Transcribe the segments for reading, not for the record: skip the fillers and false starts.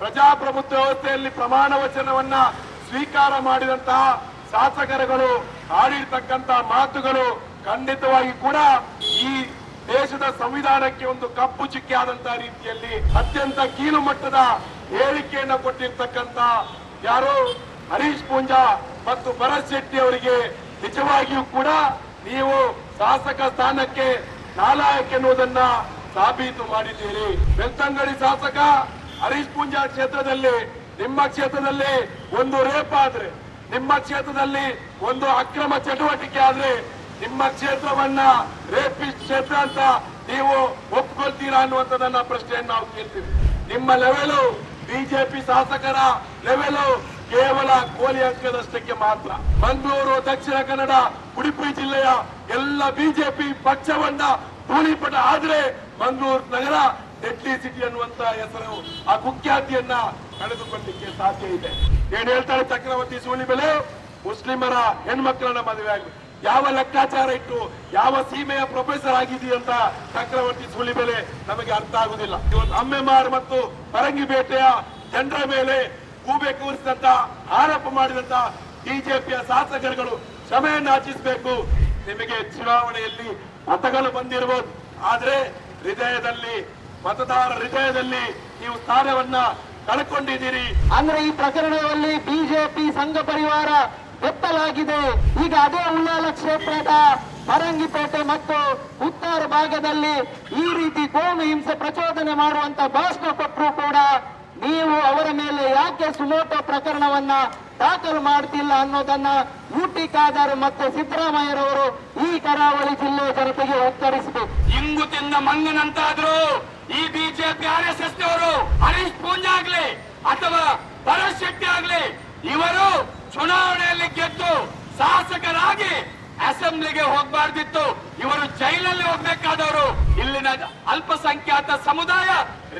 ಪ್ರಜಾಪ್ರಭುತ್ವ ವ್ಯವಸ್ಥೆಯಲ್ಲಿ ಪ್ರಮಾಣ ವಚನವನ್ನ ಸ್ವೀಕಾರ ಮಾಡಿದಂತಹ ಶಾಸಕರುಗಳು ಆಡಿರ್ತಕ್ಕಂತಹ ಮಾತುಗಳು ಖಂಡಿತವಾಗಿ ಕೂಡ ಈ ದೇಶದ ಸಂವಿಧಾನಕ್ಕೆ ಒಂದು ಕಪ್ಪು ಚುಕ್ಕೆ ಆದಂತಹ ರೀತಿಯಲ್ಲಿ ಅತ್ಯಂತ ಕೀಳು ಮಟ್ಟದ ಹೇಳಿಕೆಯನ್ನು ಕೊಟ್ಟಿರ್ತಕ್ಕಂತ ಯಾರು ಹರೀಶ್ ಪೂಂಜಾ ಮತ್ತು ಭರತ್ ಶೆಟ್ಟಿ ಅವರಿಗೆ ನಿಜವಾಗಿಯೂ ಕೂಡ ನೀವು ಶಾಸಕ ಸ್ಥಾನಕ್ಕೆ ನಾಲಾಯಕ ಎನ್ನುವುದನ್ನ ಸಾಬೀತು ಮಾಡಿದ್ದೀರಿ. ಬೆಳ್ತಂಗಡಿ ಶಾಸಕ ಹರೀಶ್ ಪೂಂಜಾ ಕ್ಷೇತ್ರದಲ್ಲಿ, ನಿಮ್ಮ ಕ್ಷೇತ್ರದಲ್ಲಿ ಒಂದು ರೇಪ್ ಆದ್ರೆ, ನಿಮ್ಮ ಕ್ಷೇತ್ರದಲ್ಲಿ ಒಂದು ಅಕ್ರಮ ಚಟುವಟಿಕೆ ಆದ್ರೆ ನಿಮ್ಮ ಕ್ಷೇತ್ರವನ್ನ ರೇಪಿಸ್ಟ್ ಕ್ಷೇತ್ರ ಅಂತ ನೀವು ಒಪ್ಕೊಳ್ತೀರಾ ಅನ್ನುವಂಥದ್ದನ್ನ ಪ್ರಶ್ನೆಯನ್ನು ನಾವು ಕೇಳ್ತೀವಿ. ನಿಮ್ಮ ಲೆವೆಲು ಬಿಜೆಪಿ ಶಾಸಕರ ಲೆವೆಲು ಕೇವಲ ಕೋಲಿ ಅಂಕದಷ್ಟಕ್ಕೆ ಮಾತ್ರ. ಮಂಗಳೂರು, ದಕ್ಷಿಣ ಕನ್ನಡ, ಉಡುಪಿ ಜಿಲ್ಲೆಯ ಎಲ್ಲ ಬಿಜೆಪಿ ಪಕ್ಷವನ್ನ ಧೂಳಿಪಟ ಆದ್ರೆ ಮಂಗಳೂರು ನಗರ ಡೆಡ್ಲಿ ಸಿಟಿ ಅನ್ನುವಂತ ಹೆಸರು, ಆ ಕುಖ್ಯಾತಿಯನ್ನ ಕಳೆದುಕೊಳ್ಳಲಿಕ್ಕೆ ಸಾಧ್ಯ ಇದೆ. ಏನ್ ಹೇಳ್ತಾರೆ ಚಕ್ರವರ್ತಿ ಸೂಲಿಬೆಲೆ, ಮುಸ್ಲಿಮರ ಹೆಣ್ಮಕ್ಳನ್ನ ಮದುವೆ ಆಗಿ ಯಾವ ಲೆಕ್ಕಾಚಾರ ಇಟ್ಟು ಯಾವ ಸೀಮೆಯ ಪ್ರೊಫೆಸರ್ ಆಗಿದೆಯಂತ ಚಕ್ರವರ್ತಿ ಸೂಲಿಬೆಲೆ ನಮಗೆ ಅರ್ಥ ಆಗುದಿಲ್ಲ. ಇವತ್ತು ಅಮ್ಮೆಮಾರ್ ಮತ್ತು ಪರಂಗಿಪೇಟೆಯ ಜನರ ಮೇಲೆ ಗೂಬೆ ಕೂರಿಸಿದಂತ ಆರೋಪ ಮಾಡಿದಂತ ಬಿಜೆಪಿಯ ಶಾಸಕರುಗಳು ಕ್ಷಮೆಯನ್ನು ಯಾಚಿಸಬೇಕು. ನಿಮಗೆ ಚುನಾವಣೆಯಲ್ಲಿ ಮತಗಳು ಬಂದಿರಬಹುದು, ಆದ್ರೆ ಹೃದಯದಲ್ಲಿ, ಮತದಾರರ ಹೃದಯದಲ್ಲಿ ನೀವು ಸ್ಥಾನವನ್ನ ಕಳ್ಕೊಂಡಿದ್ದೀರಿ. ಅಂದ್ರೆ ಈ ಪ್ರಕರಣದಲ್ಲಿ ಬಿಜೆಪಿ ಸಂಘ ಪರಿವಾರ ಬೆತ್ತಲಾಗಿದೆ. ಈಗ ಅದೇ ಉಳ್ಳಾಲ ಕ್ಷೇತ್ರದ ಪರಂಗಿಪೇಟೆ ಮತ್ತು ಉತ್ತರ ಭಾಗದಲ್ಲಿ ಈ ರೀತಿ ಕೋಮು ಹಿಂಸೆ ಪ್ರಚೋದನೆ ಮಾಡುವಂತ ಭಾಷಣ ಕೊಟ್ಟರು ಕೂಡ ನೀವು ಅವರ ಮೇಲೆ ಯಾಕೆ ಸುಮೋಟೋ ಪ್ರಕರಣವನ್ನ ದಾಖಲು ಮಾಡ್ತಿಲ್ಲ ಅನ್ನೋದನ್ನ ಯುಟಿ ಖಾದರ್ ಮತ್ತೆ ಸಿದ್ದರಾಮಯ್ಯರವರು ಈ ಕರಾವಳಿ ಜಿಲ್ಲೆ ಜನತೆಗೆ ಉತ್ತರಿಸಬೇಕು. ಇಂಗು ತಿಂದ ಮಂಗನಂತಾದ್ರು ಈ ಬಿಜೆಪಿ RSS ನವರು ಹರೀಶ್ ಪೂಂಜಾ ಆಗ್ಲಿ ಅಥವಾ ಭರತ್ ಶೆಟ್ಟಿ ಆಗ್ಲಿ ಇವರು ಚುನಾವಣೆಯಲ್ಲಿ ಗೆದ್ದು ಶಾಸಕರಾಗಿ ಅಸೆಂಬ್ಲಿಗೆ ಹೋಗಬಾರ್ದಿತ್ತು. ಇವರು ಜೈಲಲ್ಲಿ ಹೋಗ್ಬೇಕಾದವರು. ಇಲ್ಲಿನ ಅಲ್ಪಸಂಖ್ಯಾತ ಸಮುದಾಯ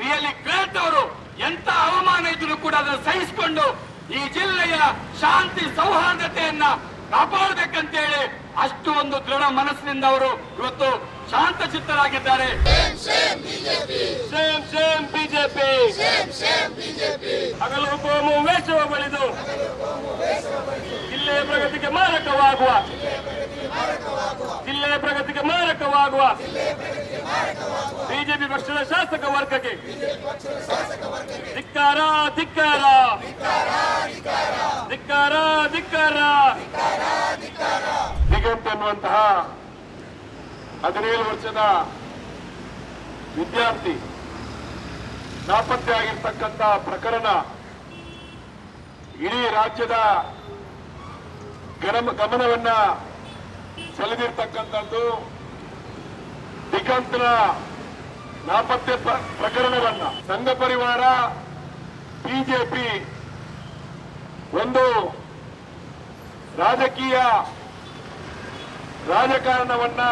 ರಿಯಲಿ ಗ್ರೇಟ್ ಅವರು. ಎಂತ ಅವಮಾನ ಇದ್ರು ಕೂಡ ಅದನ್ನು ಸಹಿಸಿಕೊಂಡು ಈ ಜಿಲ್ಲೆಯ ಶಾಂತಿ ಸೌಹಾರ್ದತೆಯನ್ನ ಕಾಪಾಡಬೇಕಂತೇಳಿ ಅಷ್ಟು ಒಂದು ದೃಢ ಮನಸ್ಸಿನಿಂದ ಅವರು ಇವತ್ತು ಶಾಂತ ಚಿತ್ತರಾಗಿದ್ದಾರೆ. ಸೇಮ್ ಬಿಜೆಪಿ ಹಗಲು ಕೋಮು ವೇಷವ ಬಳಿದು ಜಿಲ್ಲೆಯ ಪ್ರಗತಿಗೆ ಮಾರಕವಾಗುವ ಬಿಜೆಪಿ ಪಕ್ಷದ ಶಾಸಕ ವರ್ಗಕ್ಕೆ ಧಿಕ್ಕಾರ ಧಿಕ್ಕಾರ ಧಿಕ್ಕಾರ ಧಿಕ್ಕಾರ. ದಿಗಂತ್ ಎನ್ನುವಂತಹ 17 ವರ್ಷದ ವಿದ್ಯಾರ್ಥಿ ನಾಪತ್ತೆ ಆಗಿರ್ತಕ್ಕಂಥ ಪ್ರಕರಣ ಇಡೀ ರಾಜ್ಯದ ಗಮನವನ್ನ ಸೆಳೆದಿರ್ತಕ್ಕಂಥದ್ದು. ದಿಗಂತ್ನ ನಾಪತ್ತೆ ಪ್ರಕರಣವನ್ನ ಸಂಘ ಪರಿವಾರ, ಬಿಜೆಪಿ ಒಂದು ರಾಜಕಾರಣವನ್ನ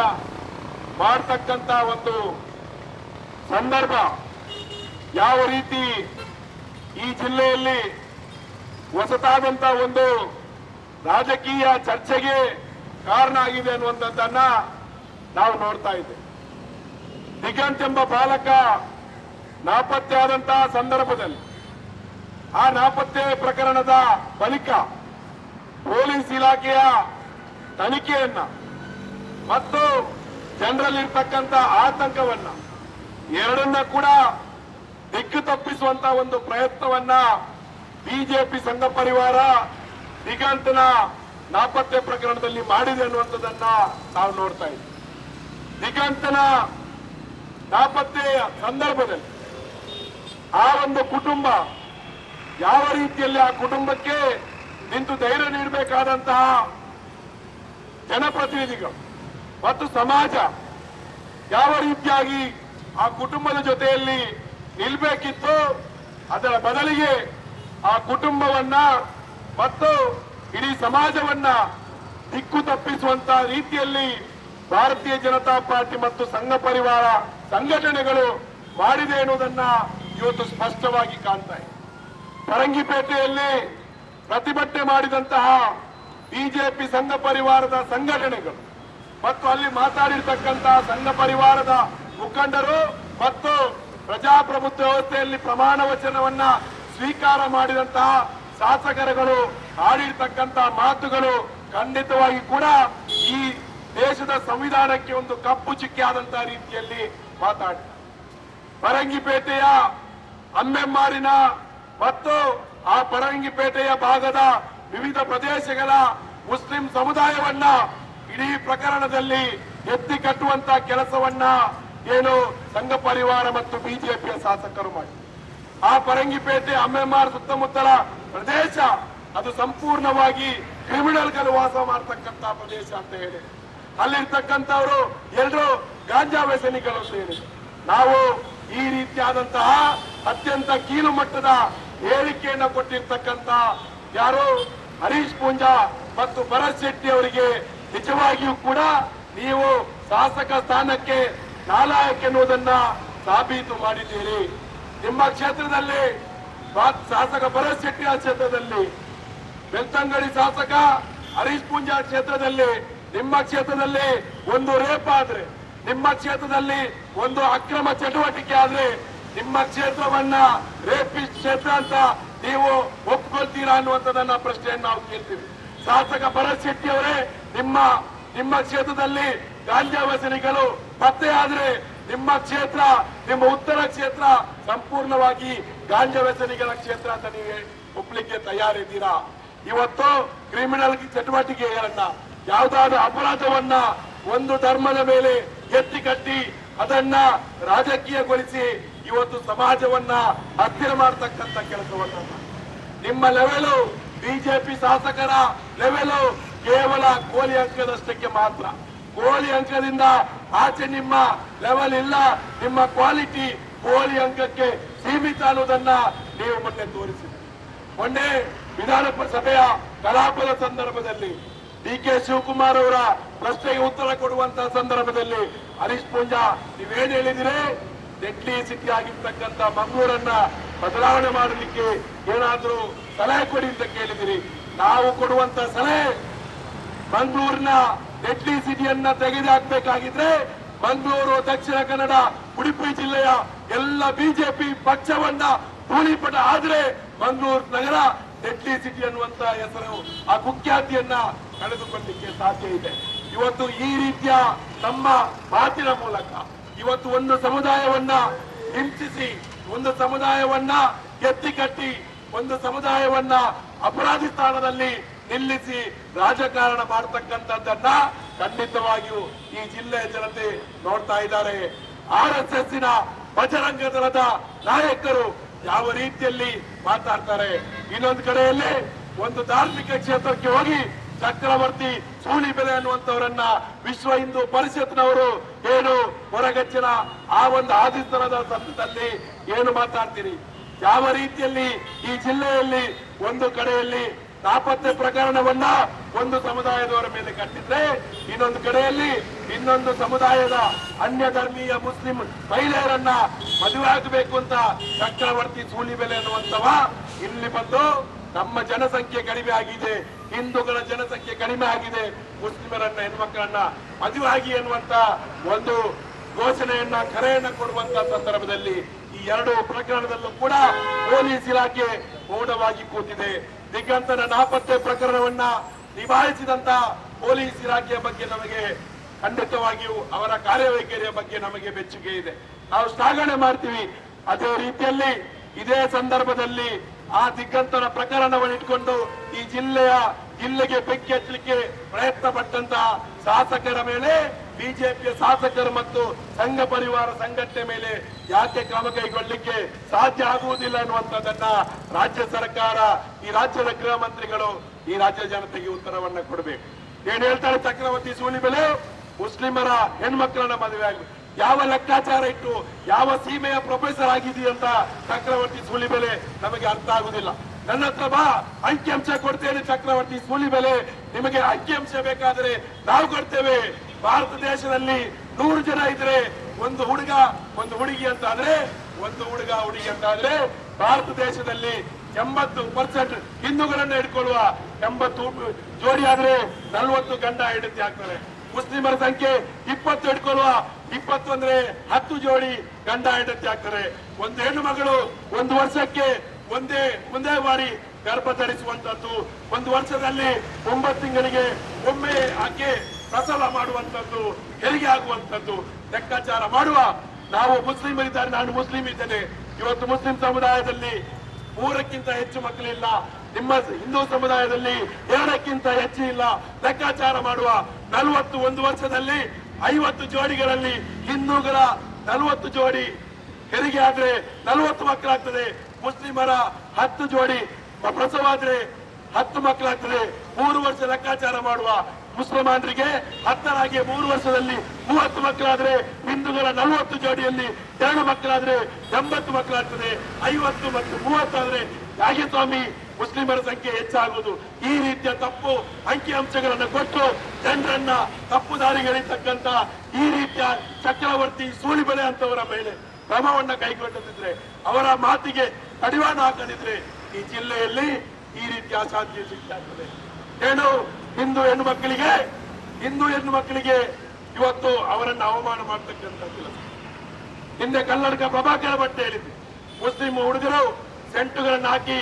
ಮಾಡತಕ್ಕಂತ ಒಂದು ಸಂದರ್ಭ ಯಾವ ರೀತಿ ಈ ಜಿಲ್ಲೆಯಲ್ಲಿ ಹೊಸತಾದಂತ ಒಂದು ರಾಜಕೀಯ ಚರ್ಚೆಗೆ ಕಾರಣ ಆಗಿದೆ ಅನ್ನುವಂಥದ್ದನ್ನ ನಾವು ನೋಡ್ತಾ ಇದ್ದೇವೆ. ದಿಗಂತ್ ಎಂಬ ಬಾಲಕ ನಾಪತ್ತೆ ಆದಂತಹ ಸಂದರ್ಭದಲ್ಲಿ ಆ ನಾಪತ್ತೆ ಪ್ರಕರಣದ ಬಳಿಕ ಪೊಲೀಸ್ ಇಲಾಖೆಯ ತನಿಖೆಯನ್ನ ಮತ್ತು ಜನರಲ್ಲಿರ್ತಕ್ಕಂಥ ಆತಂಕವನ್ನ ಎರಡನ್ನ ಕೂಡ ದಿಕ್ಕು ತಪ್ಪಿಸುವಂತ ಒಂದು ಪ್ರಯತ್ನವನ್ನ ಬಿಜೆಪಿ ಸಂಘ ಪರಿವಾರ ದಿಗಂತನ ನಾಪತ್ತೆ ಪ್ರಕರಣದಲ್ಲಿ ಮಾಡಿದೆ ಅನ್ನುವಂಥದ್ದನ್ನ ನಾವು ನೋಡ್ತಾ ಇದ್ದೀವಿ. ದಿಗಂತನ ನಾಪತ್ತೆಯ ಸಂದರ್ಭದಲ್ಲಿ ಆ ಒಂದು ಕುಟುಂಬ ಯಾವ ರೀತಿಯಲ್ಲಿ ಆ ಕುಟುಂಬಕ್ಕೆ ನಿಂತು ಧೈರ್ಯ ನೀಡಬೇಕಾದಂತಹ ಜನಪ್ರತಿನಿಧಿಗಳು ಮತ್ತು ಸಮಾಜ ಯಾವ ರೀತಿಯಾಗಿ ಆ ಕುಟುಂಬದ ಜೊತೆಯಲ್ಲಿ ನಿಲ್ಬೇಕಿತ್ತು, ಅದರ ಬದಲಿಗೆ ಆ ಕುಟುಂಬವನ್ನ ಮತ್ತು ಇಡೀ ಸಮಾಜವನ್ನ ದಿಕ್ಕು ತಪ್ಪಿಸುವಂತ ರೀತಿಯಲ್ಲಿ ಭಾರತೀಯ ಜನತಾ ಪಾರ್ಟಿ ಮತ್ತು ಸಂಘ ಪರಿವಾರ ಸಂಘಟನೆಗಳು ಮಾಡಿದೆ ಎನ್ನುವುದನ್ನ ಇವತ್ತು ಸ್ಪಷ್ಟವಾಗಿ ಕಾಣ್ತಾ ಇದೆ. ಪರಂಗಿಪೇಟೆಯಲ್ಲಿ ಪ್ರತಿಭಟನೆ ಮಾಡಿದಂತಹ ಬಿಜೆಪಿ ಸಂಘ ಪರಿವಾರದ ಸಂಘಟನೆಗಳು ಮತ್ತು ಅಲ್ಲಿ ಮಾತಾಡಿರ್ತಕ್ಕಂತಹ ಸಂಘ ಪರಿವಾರದ ಮುಖಂಡರು ಮತ್ತು ಪ್ರಜಾಪ್ರಭುತ್ವ ವ್ಯವಸ್ಥೆಯಲ್ಲಿ ಪ್ರಮಾಣ ವಚನವನ್ನ ಸ್ವೀಕಾರ ಮಾಡಿದಂತಹ ಶಾಸಕರುಗಳು ಆಡಿರ್ತಕ್ಕಂತಹ ಮಾತುಗಳು ಖಂಡಿತವಾಗಿ ಕೂಡ ಈ ದೇಶದ ಸಂವಿಧಾನಕ್ಕೆ ಒಂದು ಕಪ್ಪು ಚುಕ್ಕೆ ಆದಂತಹ ರೀತಿಯಲ್ಲಿ ಮಾತಾಡಿ ಪರಂಗಿಪೇಟೆಯ ಅಮ್ಮೆಮ್ಮಾರಿನ ಮತ್ತು ಆ ಪರಂಗಿಪೇಟೆಯ ಭಾಗದ ವಿವಿಧ ಪ್ರದೇಶಗಳ ಮುಸ್ಲಿಂ ಸಮುದಾಯವನ್ನ ಇಡೀ ಪ್ರಕರಣದಲ್ಲಿ ಎತ್ತಿ ಕಟ್ಟುವಂತ ಕೆಲಸವನ್ನ ಏನು ಸಂಘ ಪರಿವಾರ ಮತ್ತು ಬಿಜೆಪಿಯ ಶಾಸಕರು ಮಾಡಿ ಆ ಪರಂಗಿಪೇಟೆ ಅಮ್ಮೆಮ್ಮಾರ್ ಸುತ್ತಮುತ್ತಲ ಪ್ರದೇಶ ಅದು ಸಂಪೂರ್ಣವಾಗಿ ಕ್ರಿಮಿನಲ್ಗಳು ವಾಸ ಮಾಡ್ತಕ್ಕಂತ ಪ್ರದೇಶ ಅಂತ ಹೇಳಿ ಅಲ್ಲಿರ್ತಕ್ಕಂಥವ್ರು ಎಲ್ಲರೂ ಗಾಂಜಾ ವ್ಯಸನಿಗಳು ಅಂತ ಹೇಳಿ ನಾವು ಈ ರೀತಿಯಾದಂತಹ ಅತ್ಯಂತ ಕೀಳು ಮಟ್ಟದ ಹೇಳಿಕೆಯನ್ನ ಕೊಟ್ಟಿರ್ತಕ್ಕಂತ ಯಾರು ಹರೀಶ್ ಪೂಂಜಾ ಮತ್ತು ಭರತ್ ಶೆಟ್ಟಿ ಅವರಿಗೆ ನಿಜವಾಗಿಯೂ ಕೂಡ ನೀವು ಶಾಸಕ ಸ್ಥಾನಕ್ಕೆ ನಾಲಾಯಕ್ ಎನ್ನುವುದನ್ನ ಸಾಬೀತು ಮಾಡಿದ್ದೀರಿ. ನಿಮ್ಮ ಕ್ಷೇತ್ರದಲ್ಲಿ ಶಾಸಕ ಭರತ್ ಶೆಟ್ಟಿ ಕ್ಷೇತ್ರದಲ್ಲಿ, ಬೆಳ್ತಂಗಡಿ ಶಾಸಕ ಹರೀಶ್ ಪೂಂಜಾ ಕ್ಷೇತ್ರದಲ್ಲಿ, ನಿಮ್ಮ ಕ್ಷೇತ್ರದಲ್ಲಿ ಒಂದು ರೇಪ್ ಆದ್ರೆ, ನಿಮ್ಮ ಕ್ಷೇತ್ರದಲ್ಲಿ ಒಂದು ಅಕ್ರಮ ಚಟುವಟಿಕೆ ಆದ್ರೆ ನಿಮ್ಮ ಕ್ಷೇತ್ರವನ್ನ ರೇಪಿಸ್ಟ್ ಕ್ಷೇತ್ರ ಅಂತ ನೀವು ಒಪ್ಕೊಳ್ತೀರಾ ಅನ್ನುವಂಥದ್ದನ್ನ ಪ್ರಶ್ನೆಯನ್ನು ನಾವು ಕೇಳ್ತೀವಿ. ಶಾಸಕ ಭರತ್ ಶೆಟ್ಟಿ ಅವರೇ, ನಿಮ್ಮ ಕ್ಷೇತ್ರದಲ್ಲಿ ಗಾಂಜಾ ವ್ಯಸನಿಗಳು ಪತ್ತೆ ಆದ್ರೆ ನಿಮ್ಮ ಕ್ಷೇತ್ರ, ನಿಮ್ಮ ಉತ್ತರ ಕ್ಷೇತ್ರ ಸಂಪೂರ್ಣವಾಗಿ ಗಾಂಜಾ ವ್ಯಸನಿಗಳ ಕ್ಷೇತ್ರ ಅಂತ ನೀವು ಒಪ್ಲಿಕ್ಕೆ ತಯಾರಿದ್ದೀರಾ? ಇವತ್ತು ಕ್ರಿಮಿನಲ್ ಚಟುವಟಿಕೆಗಳನ್ನ, ಯಾವುದಾದ್ರೂ ಅಪರಾಧವನ್ನ ಒಂದು ಧರ್ಮದ ಮೇಲೆ ಎತ್ತಿ ಕಟ್ಟಿ ಅದನ್ನ ರಾಜಕೀಯಗೊಳಿಸಿ ಇವತ್ತು ಸಮಾಜವನ್ನ ಅಸ್ಥಿರ ಮಾಡತಕ್ಕಂತ ಕೆಲಸವನ್ನ ನಿಮ್ಮ ಲೆವೆಲು, ಬಿಜೆಪಿ ಶಾಸಕರ ಲೆವೆಲು ಕೇವಲ ಕೋಲಿ ಅಂಕದಷ್ಟಕ್ಕೆ ಮಾತ್ರ. ಕೋಲಿ ಅಂಕದಿಂದ ಆಚೆ ನಿಮ್ಮ ಲೆವೆಲ್ ಇಲ್ಲ. ನಿಮ್ಮ ಕ್ವಾಲಿಟಿ ಕೋಲಿ ಅಂಕಕ್ಕೆ ಸೀಮಿತ ಅನ್ನೋದನ್ನ ನೀವು ಮೊನ್ನೆ ತೋರಿಸಿದ್ರಿ. ಮೊನ್ನೆ ವಿಧಾನಸಭೆಯ ಕಲಾಪದ ಸಂದರ್ಭದಲ್ಲಿ ಡಿ.ಕೆ. ಶಿವಕುಮಾರ್ ಅವರ ಪ್ರಶ್ನೆಗೆ ಉತ್ತರ ಕೊಡುವಂತಹ ಸಂದರ್ಭದಲ್ಲಿ ಹರೀಶ್ ಪೂಂಜಾ ನೀವೇನ್ ಹೇಳಿದಿರಿ, ಡೆಡ್ಲಿ ಸಿಟಿ ಆಗಿರ್ತಕ್ಕಂಥ ಮಂಗಳೂರನ್ನ ಬದಲಾವಣೆ ಮಾಡಲಿಕ್ಕೆ ಏನಾದ್ರೂ ಸಲಹೆ ಕೊಡಿ ಅಂತ ಕೇಳಿದಿರಿ. ನಾವು ಕೊಡುವಂತ ಸಲಹೆ, ಮಂಗಳೂರಿನ ಡೆಡ್ಲಿ ಸಿಟಿಯನ್ನ ತೆಗೆದುಹಾಕಬೇಕಾಗಿದ್ರೆ ಮಂಗಳೂರು, ದಕ್ಷಿಣ ಕನ್ನಡ, ಉಡುಪಿ ಜಿಲ್ಲೆಯ ಎಲ್ಲ ಬಿಜೆಪಿ ಪಕ್ಷವನ್ನ ಧೂಳಿಪಟ ಆದ್ರೆ ಮಂಗಳೂರು ನಗರ ಡೆಡ್ಲಿ ಸಿಟಿ ಅನ್ನುವಂತ ಹೆಸರು, ಆ ಕುಖ್ಯಾತಿಯನ್ನ ಕಳೆದುಕೊಳ್ಳಲಿಕ್ಕೆ ಸಾಧ್ಯ ಇದೆ. ಇವತ್ತು ಈ ರೀತಿಯ ನಮ್ಮ ಮಾತಿನ ಮೂಲಕ ಇವತ್ತು ಒಂದು ಸಮುದಾಯವನ್ನ ಹಿಂಸಿಸಿ, ಒಂದು ಸಮುದಾಯವನ್ನ ಎತ್ತಿ ಕಟ್ಟಿ, ಒಂದು ಸಮುದಾಯವನ್ನ ಅಪರಾಧಿ ಸ್ಥಾನದಲ್ಲಿ ನಿಲ್ಲಿಸಿ ರಾಜಕಾರಣ ಮಾಡತಕ್ಕಂಥದ್ದನ್ನ ಖಂಡಿತವಾಗಿಯೂ ಈ ಜಿಲ್ಲೆಯ ಜನತೆ ನೋಡ್ತಾ ಇದ್ದಾರೆ. RSS ಬಜರಂಗ ದಳದ ನಾಯಕರು ಯಾವ ರೀತಿಯಲ್ಲಿ ಮಾತಾಡ್ತಾರೆ. ಇನ್ನೊಂದು ಕಡೆಯಲ್ಲಿ ಒಂದು ಧಾರ್ಮಿಕ ಕ್ಷೇತ್ರಕ್ಕೆ ಹೋಗಿ ಚಕ್ರವರ್ತಿ ಸೂಲಿಬೆಲೆ ಅನ್ನುವಂಥವರನ್ನ ವಿಶ್ವ ಹಿಂದೂ ಪರಿಷತ್ನವರು ಏನು ಹೊರಗಚ್ಚಿನ ಆ ಒಂದು ಆದಿಸ್ತನದ ಸಂದರ್ಭದಲ್ಲಿ ಏನು ಮಾತಾಡ್ತೀರಿ? ಯಾವ ರೀತಿಯಲ್ಲಿ ಈ ಜಿಲ್ಲೆಯಲ್ಲಿ ಒಂದು ಕಡೆಯಲ್ಲಿ ನಾಪತ್ತೆ ಪ್ರಕರಣವನ್ನ ಒಂದು ಸಮುದಾಯದವರ ಮೇಲೆ ಕಟ್ಟಿದ್ರೆ, ಇನ್ನೊಂದು ಕಡೆಯಲ್ಲಿ ಇನ್ನೊಂದು ಸಮುದಾಯದ ಅನ್ಯ ಧರ್ಮೀಯ ಮುಸ್ಲಿಂ ಮಹಿಳೆಯರನ್ನ ಮದುವೆ ಆಗಬೇಕು ಅಂತ ಚಕ್ರವರ್ತಿ ಸೂಲಿಬೆಲೆ ಅನ್ನುವಂತವ ಇಲ್ಲಿ ಬಂದು ನಮ್ಮ ಜನಸಂಖ್ಯೆ ಕಡಿಮೆ ಆಗಿದೆ, ಹಿಂದೂಗಳ ಜನಸಂಖ್ಯೆ ಕಡಿಮೆ ಆಗಿದೆ, ಮುಸ್ಲಿಮರನ್ನ ಹೆಣ್ಮಕ್ಕಳನ್ನ ಮದುವೆ ಆಗಿ ಎನ್ನುವಂತ ಒಂದು ಘೋಷಣೆಯನ್ನ, ಕರೆಯನ್ನ ಕೊಡುವಂತ ಸಂದರ್ಭದಲ್ಲಿ ಈ ಎರಡು ಪ್ರಕರಣದಲ್ಲೂ ಕೂಡ ಪೊಲೀಸ್ ಇಲಾಖೆ ಮೌನವಾಗಿ ಕೂತಿದೆ. ದಿಗಂತನ ನಾಪತ್ತೆ ಪ್ರಕರಣವನ್ನ ನಿಭಾಯಿಸಿದಂತ ಪೊಲೀಸ್ ಇಲಾಖೆಯ ಬಗ್ಗೆ ನಮಗೆ ಖಂಡಿತವಾಗಿಯೂ ಅವರ ಕಾರ್ಯವೈಖರಿಯ ಬಗ್ಗೆ ನಮಗೆ ಮೆಚ್ಚುಗೆ ಇದೆ, ನಾವು ಶ್ಲಾಘನೆ ಮಾಡ್ತೀವಿ. ಅದೇ ರೀತಿಯಲ್ಲಿ ಇದೇ ಸಂದರ್ಭದಲ್ಲಿ ಆ ದಿಗಂತನ ಪ್ರಕರಣವನ್ನು ಇಟ್ಕೊಂಡು ಈ ಜಿಲ್ಲೆಗೆ ಬೆಂಕಿ ಹಚ್ಚಲಿಕ್ಕೆ ಪ್ರಯತ್ನ ಪಟ್ಟಂತಹ ಶಾಸಕರ ಮೇಲೆ, ಬಿಜೆಪಿಯ ಶಾಸಕರು ಮತ್ತು ಸಂಘ ಪರಿವಾರ ಸಂಘಟನೆ ಮೇಲೆ ಯಾಕೆ ಕ್ರಮ ಕೈಗೊಳ್ಳಲಿಕ್ಕೆ ಸಾಧ್ಯ ಆಗುವುದಿಲ್ಲ ಅನ್ನುವಂಥದ್ದನ್ನ ರಾಜ್ಯ ಸರ್ಕಾರ, ಈ ರಾಜ್ಯದ ಗೃಹ ಮಂತ್ರಿಗಳು ಈ ರಾಜ್ಯ ಜನತೆಗೆ ಉತ್ತರವನ್ನ ಕೊಡಬೇಕು. ಏನ್ ಹೇಳ್ತಾರೆ ಚಕ್ರವರ್ತಿ ಸೂಲಿಬೆಲೆ? ಮುಸ್ಲಿಮರ ಹೆಣ್ಮಕ್ಳನ್ನ ಮದುವೆ ಆಗಬೇಕು. ಯಾವ ಲೆಕ್ಕಾಚಾರ ಇಟ್ಟು ಯಾವ ಸೀಮೆಯ ಪ್ರೊಫೆಸರ್ ಆಗಿದೆಯಾ ಅಂತ ಚಕ್ರವರ್ತಿ ಸೂಲಿಬೆಲೆ ನಮಗೆ ಅರ್ಥ ಆಗುದಿಲ್ಲ. ನನ್ನ ಹತ್ರ ಬಾ, ಅಂಕಿಅಂಶ ಕೊಡ್ತೇನೆ ಚಕ್ರವರ್ತಿ ಸೂಲಿಬೆಲೆ, ನಿಮಗೆ ಅಂಕಿಅಂಶ ಬೇಕಾದ್ರೆ ನಾವು ಕೊಡ್ತೇವೆ. ಭಾರತ ದೇಶದಲ್ಲಿ 100 ಜನ ಇದ್ರೆ ಒಂದು ಹುಡುಗ ಒಂದು ಹುಡುಗಿ ಅಂತ ಆದ್ರೆ, ಒಂದು ಹುಡುಗ ಹುಡುಗಿ ಅಂತ ಆದ್ರೆ ಭಾರತ ದೇಶದಲ್ಲಿ 80% ಹಿಂದೂಗಳನ್ನ ಹಿಡ್ಕೊಳ್ಳುವ 80 ಜೋಡಿ ಆದ್ರೆ 40 ಗಂಡ ಹೆಂಡತಿ ಆಗ್ತಾರೆ. ಮುಸ್ಲಿಮರ ಸಂಖ್ಯೆ 20 ಹಿಡ್ಕೊಳ್ಳುವ 20 ಅಂದ್ರೆ 10 ಜೋಡಿ ಗಂಡ ಹೆಂಡತಿ ಆಗ್ತಾರೆ. ಒಂದು ಹೆಣ್ಣು ಮಗಳು ಒಂದು ವರ್ಷಕ್ಕೆ ಒಂದೇ ಬಾರಿ ಗರ್ಭ ಧರಿಸುವಂತದ್ದು, 1 ವರ್ಷದಲ್ಲಿ 9 ತಿಂಗಳಿಗೆ ಒಮ್ಮೆ ಆಕೆ ಪ್ರಸವ ಮಾಡುವಂತದ್ದು, ಹೆರಿಗೆ ಆಗುವಂತದ್ದು ಲೆಕ್ಕಾಚಾರ ಮಾಡುವ. ನಾವು ಮುಸ್ಲಿಮರಿದ್ದಾರೆ, ನಾನು ಮುಸ್ಲಿಂ ಇದ್ದೇನೆ. ಇವತ್ತು ಮುಸ್ಲಿಂ ಸಮುದಾಯದಲ್ಲಿ 3ಕ್ಕಿಂತ ಹೆಚ್ಚು ಮಕ್ಕಳಿಲ್ಲ, ನಿಮ್ಮ ಹಿಂದೂ ಸಮುದಾಯದಲ್ಲಿ 2ಕ್ಕಿಂತ ಹೆಚ್ಚು ಇಲ್ಲ. ಲೆಕ್ಕಾಚಾರ ಮಾಡುವ. 41 ವರ್ಷದಲ್ಲಿ 50 ಜೋಡಿಗಳಲ್ಲಿ ಹಿಂದೂಗಳ 40 ಜೋಡಿ ಹೆರಿಗೆ ಆದ್ರೆ 40 ಮಕ್ಕಳಾಗ್ತದೆ. ಮುಸ್ಲಿಮರ 10 ಜೋಡಿ ಪ್ರಸವ ಆದ್ರೆ 10 ಮಕ್ಕಳಾಗ್ತದೆ. 3 ವರ್ಷ ಲೆಕ್ಕಾಚಾರ ಮಾಡುವ. ಮುಸಲ್ಮಾನರಿಗೆ 10ರಾಗಿ 3 ವರ್ಷದಲ್ಲಿ 30 ಮಕ್ಕಳಾದ್ರೆ, ಹಿಂದೂಗಳ 40 ಜೋಡಿಯಲ್ಲಿ 2 ಮಕ್ಕಳಾದ್ರೆ 80 ಮಕ್ಕಳಾಗ್ತದೆ. 50 ಮತ್ತು 30 ಆದ್ರೆ ಯಾಕೆ ಸ್ವಾಮಿ ಮುಸ್ಲಿಮರ ಸಂಖ್ಯೆ ಹೆಚ್ಚಾಗುವುದು? ಈ ರೀತಿಯ ತಪ್ಪು ಅಂಕಿಅಂಶಗಳನ್ನು ಕೊಟ್ಟು ಜನರನ್ನ ತಪ್ಪು ದಾರಿಗಳಿರ್ತಕ್ಕಂಥ ಈ ರೀತಿಯ ಚಕ್ರವರ್ತಿ ಸೂಳಿಬೆಲೆ ಅಂತವರ ಮೇಲೆ ಕ್ರಮವನ್ನ ಕೈಗೊಳ್ಳದಿದ್ರೆ, ಅವರ ಮಾತಿಗೆ ಕಡಿವಾಣ ಹಾಕದಿದ್ರೆ ಈ ಜಿಲ್ಲೆಯಲ್ಲಿ ಈ ರೀತಿಯ ಅಸಾಧ್ಯ ಸಿಗ್ತಾಗ್ತದೆ. ಏನು ಹಿಂದೂ ಹೆಣ್ಣು ಮಕ್ಕಳಿಗೆ ಇವತ್ತು ಅವರನ್ನು ಅವಮಾನ ಮಾಡ್ತಕ್ಕಂಥ ಕೆಲಸ. ಹಿಂದೆ ಕನ್ನಡಕ ಪ್ರಭಾಕರ ಭಟ್ ಹೇಳಿದ್ರು, ಮುಸ್ಲಿಂ ಹುಡುಗರು ಸೆಂಟುಗಳನ್ನು ಹಾಕಿ,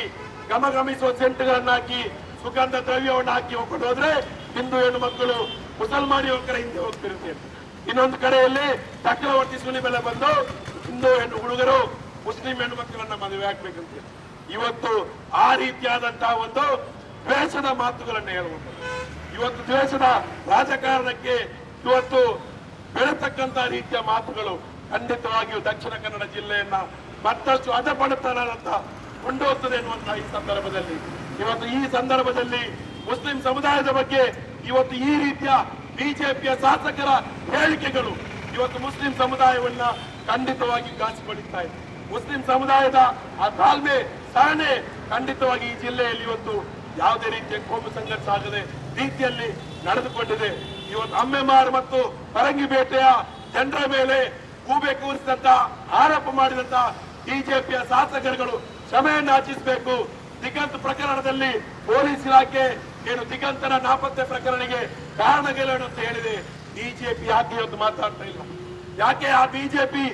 ಗಮಗಮಿಸುವ ಸೆಂಟುಗಳನ್ನು ಹಾಕಿ, ಸುಗಂಧ ದ್ರವ್ಯವನ್ನು ಹಾಕಿ ಹೋಗ್ಕೊಂಡು ಹೋದ್ರೆ ಹಿಂದೂ ಹೆಣ್ಣು ಮಕ್ಕಳು ಮುಸಲ್ಮಾನಿ ಯುವಕರ ಹಿಂದೆ ಹೋಗ್ತಿರುತ್ತೆ. ಇನ್ನೊಂದು ಕಡೆಯಲ್ಲಿ ಚಕ್ರವರ್ತಿ ಸೂಲಿಬೆಲೆ ಬಂದು ಹಿಂದೂ ಹೆಣ್ಣು ಹುಡುಗರು ಮುಸ್ಲಿಂ ಹೆಣ್ಣು ಮಕ್ಕಳನ್ನ ಮದುವೆ ಆಗ್ಬೇಕಂತ ಇವತ್ತು ಆ ರೀತಿಯಾದಂತಹ ಒಂದು ದ್ವೇಷದ ಮಾತುಗಳನ್ನು ಹೇಳುವುದು. ಇವತ್ತು ದ್ವೇಷದ ರಾಜಕಾರಣಕ್ಕೆ ಇವತ್ತು ಬೆಳೆತಕ್ಕಂತ ರೀತಿಯ ಮಾತುಗಳು ಖಂಡಿತವಾಗಿಯೂ ದಕ್ಷಿಣ ಕನ್ನಡ ಜಿಲ್ಲೆಯನ್ನ ಮತ್ತಷ್ಟು ಅಧಪಡತನದತ್ತ ಕೊಂಡೊಯ್ಯುತ್ತದೆ ಎನ್ನುವಂತಹ ಈ ಸಂದರ್ಭದಲ್ಲಿ ಮುಸ್ಲಿಂ ಸಮುದಾಯದ ಬಗ್ಗೆ ಇವತ್ತು ಈ ರೀತಿಯ ಬಿಜೆಪಿಯ ಶಾಸಕರ ಹೇಳಿಕೆಗಳು ಇವತ್ತು ಮುಸ್ಲಿಂ ಸಮುದಾಯವನ್ನ ಖಂಡಿತವಾಗಿ ಘಾಸಿಪಡಿಸ್ತಾ ಇದೆ. ಮುಸ್ಲಿಂ ಸಮುದಾಯದ ಆ ತಾಳ್ಮೆ ಸಹನೆ ಖಂಡಿತವಾಗಿ ಈ ಜಿಲ್ಲೆಯಲ್ಲಿ ಇವತ್ತು ಯಾವುದೇ ರೀತಿಯ ಕೋಮು ಸಂಘರ್ಷ ಆಗದೆ ರೀತಿಯಲ್ಲಿ ನಡೆದುಕೊಂಡಿದೆ. ಇವತ್ತು ಅಮ್ಮೆಮಾರ್ ಮತ್ತು ಪರಂಗಿಪೇಟೆಯ ಜನರ ಮೇಲೆ ಗೂಬೆ ಕೂರಿಸಿದಂತ ಆರೋಪ ಮಾಡಿದಂತ ಬಿಜೆಪಿಯ ಶಾಸಕರುಗಳು ಕ್ಷಮೆಯನ್ನು ಯಾಚಿಸಬೇಕು. ದಿಗಂತ್ ಪ್ರಕರಣದಲ್ಲಿ ಪೊಲೀಸ್ ಇಲಾಖೆ ಏನು ದಿಗಂತರ ನಾಪತ್ತೆ ಪ್ರಕರಣಕ್ಕೆ ಕಾರಣಗಳೇನು ಅಂತ ಹೇಳಿದೆ. ಬಿಜೆಪಿ ಯಾಕೆ ಇವತ್ತು ಮಾತಾಡ್ತಾ ಇಲ್ಲ? ಯಾಕೆ ಆ ಬಿಜೆಪಿ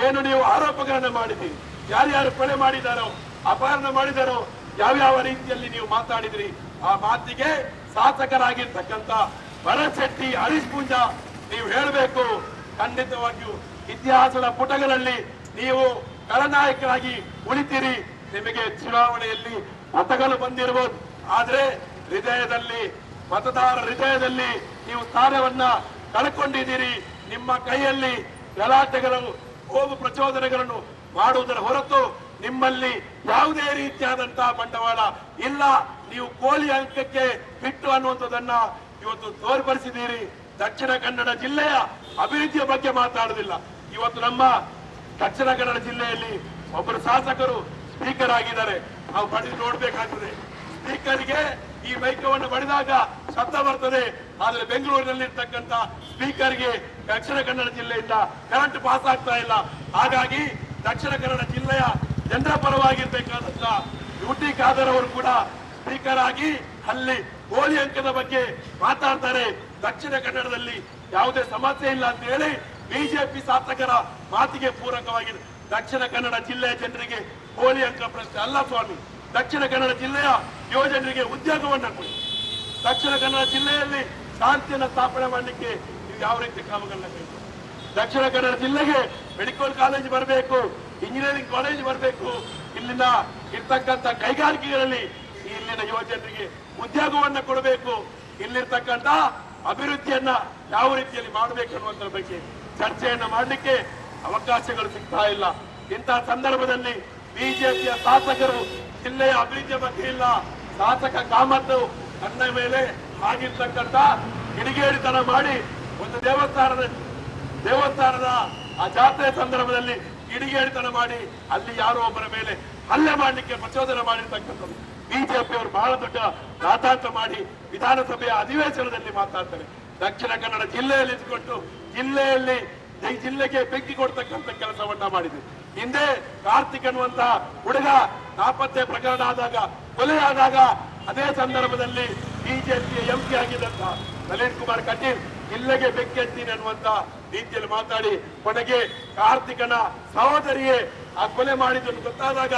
ಏನು ನೀವು ಆರೋಪಗಳನ್ನ ಮಾಡಿದ್ದೀರಿ, ಯಾರ್ಯಾರು ಕೊಲೆ ಮಾಡಿದಾರೋ, ಅಪಹರಣ ಮಾಡಿದಾರೋ, ಯಾವ್ಯಾವ ರೀತಿಯಲ್ಲಿ ನೀವು ಮಾತಾಡಿದ್ರಿ, ಆ ಮಾತಿಗೆ ಶಾಸಕರಾಗಿರ್ತಕ್ಕಂಥ ಭರತ್ ಹರೀಶ್ ಪೂಂಜಾ ನೀವು ಹೇಳಬೇಕು. ಖಂಡಿತವಾಗಿಯೂ ಇತಿಹಾಸದ ಪುಟಗಳಲ್ಲಿ ನೀವು ಖಳನಾಯಕರಾಗಿ ಉಳಿತೀರಿ. ನಿಮಗೆ ಚುನಾವಣೆಯಲ್ಲಿ ಮತಗಳು ಬಂದಿರಬಹುದು, ಆದ್ರೆ ಮತದಾರರ ಹೃದಯದಲ್ಲಿ ನೀವು ಸ್ಥಾನವನ್ನ ಕಳ್ಕೊಂಡಿದ್ದೀರಿ. ನಿಮ್ಮ ಕೈಯಲ್ಲಿ ಗಲಾಟೆಗಳು, ಕೋಮು ಪ್ರಚೋದನೆಗಳನ್ನು ಮಾಡುವುದರ ಹೊರತು ನಿಮ್ಮಲ್ಲಿ ಯಾವುದೇ ರೀತಿಯಾದಂತಹ ಬಂಡವಾಳ ಇಲ್ಲ. ನೀವು ಕೋಳಿ ಅಂಕಕ್ಕೆ ಬಿಟ್ಟು ಅನ್ನುವಂಥದ್ದನ್ನ ಇವತ್ತು ತೋರ್ಪಡಿಸಿದ್ದೀರಿ. ದಕ್ಷಿಣ ಕನ್ನಡ ಜಿಲ್ಲೆಯ ಅಭಿವೃದ್ಧಿಯ ಬಗ್ಗೆ ಮಾತಾಡುವುದಿಲ್ಲ. ಇವತ್ತು ನಮ್ಮ ದಕ್ಷಿಣ ಕನ್ನಡ ಜಿಲ್ಲೆಯಲ್ಲಿ ಒಬ್ಬರು ಶಾಸಕರು ಸ್ಪೀಕರ್ ಆಗಿದ್ದಾರೆ. ನಾವು ಬಡಿದು ನೋಡ್ಬೇಕಾಗ್ತದೆ. ಸ್ಪೀಕರ್ಗೆ ಈ ಮೈಕವನ್ನು ಬಡಿದಾಗ ಶಬ್ದ ಬರ್ತದೆ, ಆದ್ರೆ ಬೆಂಗಳೂರಿನಲ್ಲಿರ್ತಕ್ಕಂಥ ಸ್ಪೀಕರ್ಗೆ ದಕ್ಷಿಣ ಕನ್ನಡ ಜಿಲ್ಲೆಯಿಂದ ಕರೆಂಟ್ ಪಾಸ್ ಆಗ್ತಾ ಇಲ್ಲ. ಹಾಗಾಗಿ ದಕ್ಷಿಣ ಕನ್ನಡ ಜಿಲ್ಲೆಯ ಜನರ ಪರವಾಗಿರ್ಬೇಕಾದಂತ ಯುಟಿ ಖಾದರ್ ಅವರು ಕೂಡ ಸ್ಪೀಕರ್ ಆಗಿ ಅಲ್ಲಿ ಕೋಳಿ ಅಂಕದ ಬಗ್ಗೆ ಮಾತಾಡ್ತಾರೆ. ದಕ್ಷಿಣ ಕನ್ನಡದಲ್ಲಿ ಯಾವುದೇ ಸಮಸ್ಯೆ ಇಲ್ಲ ಅಂತ ಹೇಳಿ ಬಿಜೆಪಿ ಶಾಸಕರ ಮಾತಿಗೆ ಪೂರಕವಾಗಿ ದಕ್ಷಿಣ ಕನ್ನಡ ಜಿಲ್ಲೆಯ ಜನರಿಗೆ ಕೋಳಿ ಅಂಕ ಪ್ರಶ್ನೆ ಅಲ್ಲ ಸ್ವಾಮಿ. ದಕ್ಷಿಣ ಕನ್ನಡ ಜಿಲ್ಲೆಯ ಯುವಜನರಿಗೆ ಉದ್ಯೋಗವನ್ನ ಕೊಡಿ. ದಕ್ಷಿಣ ಕನ್ನಡ ಜಿಲ್ಲೆಯಲ್ಲಿ ಶಾಂತಿಯನ್ನು ಸ್ಥಾಪನೆ ಮಾಡಲಿಕ್ಕೆ ನೀವು ಯಾವ ರೀತಿ ಕ್ರಮಗಳನ್ನ ಕೈಗೊಳ್ಳಿ. ದಕ್ಷಿಣ ಕನ್ನಡ ಜಿಲ್ಲೆಗೆ ಮೆಡಿಕಲ್ ಕಾಲೇಜ್ ಬರಬೇಕು, ಇಂಜಿನಿಯರಿಂಗ್ ಕಾಲೇಜ್ ಬರಬೇಕು. ಇಲ್ಲಿನ ಇರ್ತಕ್ಕಂಥ ಕೈಗಾರಿಕೆಗಳಲ್ಲಿ ಇಲ್ಲಿನ ಯುವಜನರಿಗೆ ಉದ್ಯೋಗವನ್ನ ಕೊಡಬೇಕು. ಇಲ್ಲಿರ್ತಕ್ಕಂಥ ಅಭಿವೃದ್ಧಿಯನ್ನ ಯಾವ ರೀತಿಯಲ್ಲಿ ಮಾಡಬೇಕು ಅನ್ನುವಂಥದ್ರ ಬಗ್ಗೆ ಚರ್ಚೆಯನ್ನ ಮಾಡಲಿಕ್ಕೆ ಅವಕಾಶಗಳು ಸಿಗ್ತಾ ಇಲ್ಲ. ಇಂತಹ ಸಂದರ್ಭದಲ್ಲಿ ಬಿಜೆಪಿಯ ಶಾಸಕರು ಜಿಲ್ಲೆಯ ಅಭಿವೃದ್ಧಿಯ ಬಗ್ಗೆ ಇಲ್ಲ. ಶಾಸಕ ಕಾಮತ್ ತನ್ನ ಮೇಲೆ ಆಗಿರ್ತಕ್ಕಂಥ ಕಿಡಿಗೇಡಿತನ ಮಾಡಿ ಒಂದು ದೇವಸ್ಥಾನದ ಆ ಜಾತ್ರೆ ಸಂದರ್ಭದಲ್ಲಿ ಕಿಡಿಗೇಡಿತನ ಮಾಡಿ ಅಲ್ಲಿ ಯಾರೋ ಒಬ್ಬರ ಮೇಲೆ ಹಲ್ಲೆ ಮಾಡಲಿಕ್ಕೆ ಪ್ರಚೋದನೆ ಮಾಡಿರ್ತಕ್ಕಂಥದ್ದು. ಬಿಜೆಪಿಯವರು ಬಹಳ ದೊಡ್ಡ ರಾತಾಂತ ಮಾಡಿ ವಿಧಾನಸಭೆಯ ಅಧಿವೇಶನದಲ್ಲಿ ಮಾತಾಡ್ತಾರೆ. ದಕ್ಷಿಣ ಕನ್ನಡ ಜಿಲ್ಲೆಯಲ್ಲಿ ಇದ್ದುಕೊಂಡು ಜಿಲ್ಲೆಗೆ ಬೆಂಕಿ ಕೊಡ್ತಕ್ಕಂಥ ಕೆಲಸವನ್ನ ಮಾಡಿದೆ. ಹಿಂದೆ ಕಾರ್ತಿಕ್ ಅನ್ನುವಂತ ಹುಡುಗ ನಾಪತ್ತೆ ಪ್ರಕರಣ ಆದಾಗ, ಕೊಲೆಯಾದಾಗ ಅದೇ ಸಂದರ್ಭದಲ್ಲಿ ಬಿಜೆಪಿಯ ಎಂಪಿ ಆಗಿದ್ದಂತ ನಳಿನ್ ಕುಮಾರ್ ಕಟೀಲ್ ಜಿಲ್ಲೆಗೆ ಬೆಂಕಿ ಹಚ್ತೀನಿ ಅನ್ನುವಂತ ರೀತಿಯಲ್ಲಿ ಮಾತಾಡಿ ಕೊನೆಗೆ ಕಾರ್ತಿಕನ ಸಹೋದರಿಯೇ ಆ ಕೊಲೆ ಮಾಡಿದ್ದನ್ನು ಗೊತ್ತಾದಾಗ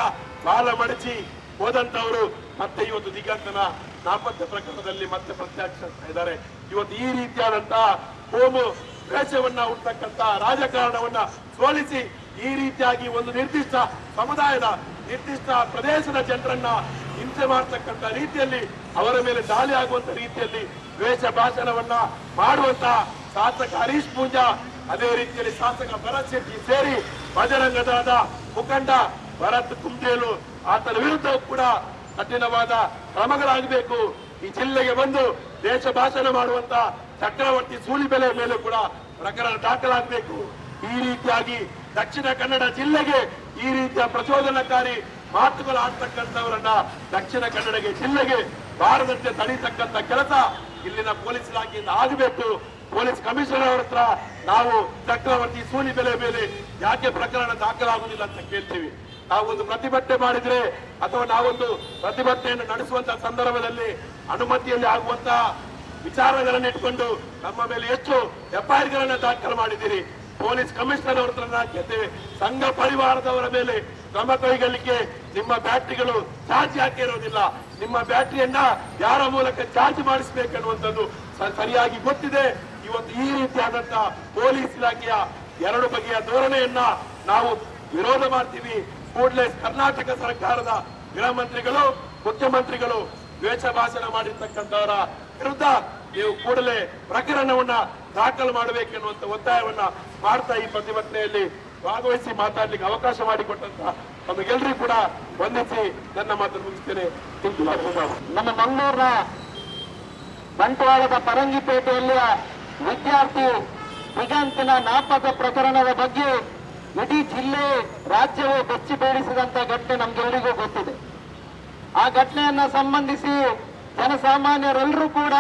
ಬಾಲ ಮಡಚಿ ಹೋದಂತವರು ಮತ್ತೆ ಇವತ್ತು ದಿಗಂತನ ನಾಪತ್ತೆ ಪ್ರಕರಣದಲ್ಲಿ ಮತ್ತೆ ಪ್ರತ್ಯಕ್ಷಿಸ್ತಾ ಇದ್ದಾರೆ. ಇವತ್ತು ಈ ರೀತಿಯಾದಂತಹ ಕೋಮು ದ್ವೇಷವನ್ನ ಹುಟ್ಟತಕ್ಕಂತ ರಾಜಕಾರಣವನ್ನ ಸೋಲಿಸಿ ಈ ರೀತಿಯಾಗಿ ಒಂದು ನಿರ್ದಿಷ್ಟ ಸಮುದಾಯದ ನಿರ್ದಿಷ್ಟ ಪ್ರದೇಶದ ಜನರನ್ನ ಹಿಂಸೆ ಮಾಡತಕ್ಕಂತ ರೀತಿಯಲ್ಲಿ ಅವರ ಮೇಲೆ ದಾಳಿ ಆಗುವಂತ ರೀತಿಯಲ್ಲಿ ದ್ವೇಷ ಭಾಷಣವನ್ನ ಮಾಡುವಂತ ಶಾಸಕ ಹರೀಶ್ ಪೂಂಜಾ, ಅದೇ ರೀತಿಯಲ್ಲಿ ಶಾಸಕ ಭರತ್ ಶೆಟ್ಟಿ ಸೇರಿ ಬಜರಂಗ ದಳದ ಮುಖಂಡ ಭರತ್ ಕುಂಟೇಲು ಆತನ ವಿರುದ್ಧ ಕೂಡ ಕಠಿಣವಾದ ಕ್ರಮಗಳಾಗಬೇಕು. ಈ ಜಿಲ್ಲೆಗೆ ಬಂದು ದೇಶ ಭಾಷಣ ಮಾಡುವಂತ ಚಕ್ರವರ್ತಿ ಸೂಲಿಬೆಲೆ ಮೇಲೆ ಕೂಡ ಪ್ರಕರಣ ದಾಖಲಾಗಬೇಕು. ಈ ರೀತಿಯಾಗಿ ದಕ್ಷಿಣ ಕನ್ನಡ ಜಿಲ್ಲೆಗೆ ಈ ರೀತಿಯ ಪ್ರಚೋದನಕಾರಿ ಮಾತುಗಳು ಆಡ್ತಕ್ಕಂಥವರನ್ನ ದಕ್ಷಿಣ ಕನ್ನಡ ಜಿಲ್ಲೆಗೆ ಬಾರದಂತೆ ತಡೀತಕ್ಕಂಥ ಕೆಲಸ ಇಲ್ಲಿನ ಪೊಲೀಸ್ ಇಲಾಖೆಯಿಂದ ಆಗಬೇಕು. ಪೊಲೀಸ್ ಕಮಿಷನರ್ ಅವರ ಹತ್ರ ನಾವು ಚಕ್ರವರ್ತಿ ಸೂಲಿಬೆಲೆ ಮೇಲೆ ಯಾಕೆ ಪ್ರಕರಣ ದಾಖಲಾಗುವುದಿಲ್ಲ ಅಂತ ಕೇಳ್ತೀವಿ. ನಾವೊಂದು ಪ್ರತಿಭಟನೆ ಮಾಡಿದ್ರೆ ಅಥವಾ ನಾವೊಂದು ಪ್ರತಿಭಟನೆಯನ್ನು ನಡೆಸುವಂತ ಸಂದರ್ಭದಲ್ಲಿ ಅನುಮತಿಯಲ್ಲಿ ಆಗುವಂತಹ ವಿಚಾರಗಳನ್ನು ಇಟ್ಕೊಂಡು ನಮ್ಮ ಮೇಲೆ ಎಷ್ಟು ಎಫ್ಐಆರ್ ಗಳನ್ನ ದಾಖಲು ಮಾಡಿದ್ದೀರಿ. ಪೊಲೀಸ್ ಕಮಿಷನರ್ ಅವರ ಹತ್ರ ಕೇಳ್ತೇವೆ, ಸಂಘ ಪರಿವಾರದವರ ಮೇಲೆ ಕ್ರಮ ಕೈಗೊಳ್ಳಿಕ್ಕೆ ನಿಮ್ಮ ಬ್ಯಾಟ್ರಿಗಳು ಚಾರ್ಜ್ ಯಾಕೆ ಇರೋದಿಲ್ಲ, ನಿಮ್ಮ ಬ್ಯಾಟ್ರಿಯನ್ನ ಯಾರ ಮೂಲಕ ಚಾರ್ಜ್ ಮಾಡಿಸಬೇಕನ್ನುವಂಥದ್ದು ಸರಿಯಾಗಿ ಗೊತ್ತಿದೆ. ಇವತ್ತು ಈ ರೀತಿಯಾದಂತ ಪೊಲೀಸ್ ಇಲಾಖೆಯ ಎರಡು ಬಗೆಯ ಧೋರಣೆಯನ್ನ ನಾವು ವಿರೋಧ ಮಾಡ್ತೀವಿ. ಕೂಡಲೇ ಕರ್ನಾಟಕ ಸರ್ಕಾರದ ಗೃಹ ಮಂತ್ರಿಗಳು, ಮುಖ್ಯಮಂತ್ರಿಗಳು ದ್ವೇಷ ಭಾಷಣ ಮಾಡಿರ್ತಕ್ಕಂಥವರ ವಿರುದ್ಧ ನೀವು ಕೂಡಲೇ ಪ್ರಕರಣವನ್ನ ದಾಖಲು ಮಾಡಬೇಕೆನ್ನುವಂತ ಒತ್ತಾಯವನ್ನ ಮಾಡ್ತಾ ಈ ಪ್ರತಿಭಟನೆಯಲ್ಲಿ ಭಾಗವಹಿಸಿ ಮಾತಾಡ್ಲಿಕ್ಕೆ ಅವಕಾಶ ಮಾಡಿಕೊಟ್ಟಂತ ನಮಗೆಲ್ಲರಿಗೂ ಕೂಡ ವಂದಿಸಿ ನನ್ನ ಮಾತನ್ನು ಮುಗಿಸ್ತೇನೆ. ನಮ್ಮ ಮಂಗಳೂರಿನ ಬಂಟ್ವಾಳದ ಪರಂಗಿಪೇಟೆಯಲ್ಲಿಯ ವಿದ್ಯಾರ್ಥಿ ದಿಗಂತನ ನಾಪತ್ತೆ ಪ್ರಕರಣದ ಬಗ್ಗೆ ಇಡೀ ಜಿಲ್ಲೆ ರಾಜ್ಯವೇ ಬೆಚ್ಚಿ ಬೀಳಿಸಿದಂತ ಘಟನೆ ನಮ್ಗೆಲ್ಲರಿಗೂ ಗೊತ್ತಿದೆ. ಆ ಘಟನೆಯನ್ನ ಸಂಬಂಧಿಸಿ ಜನಸಾಮಾನ್ಯರೆಲ್ಲರೂ ಕೂಡ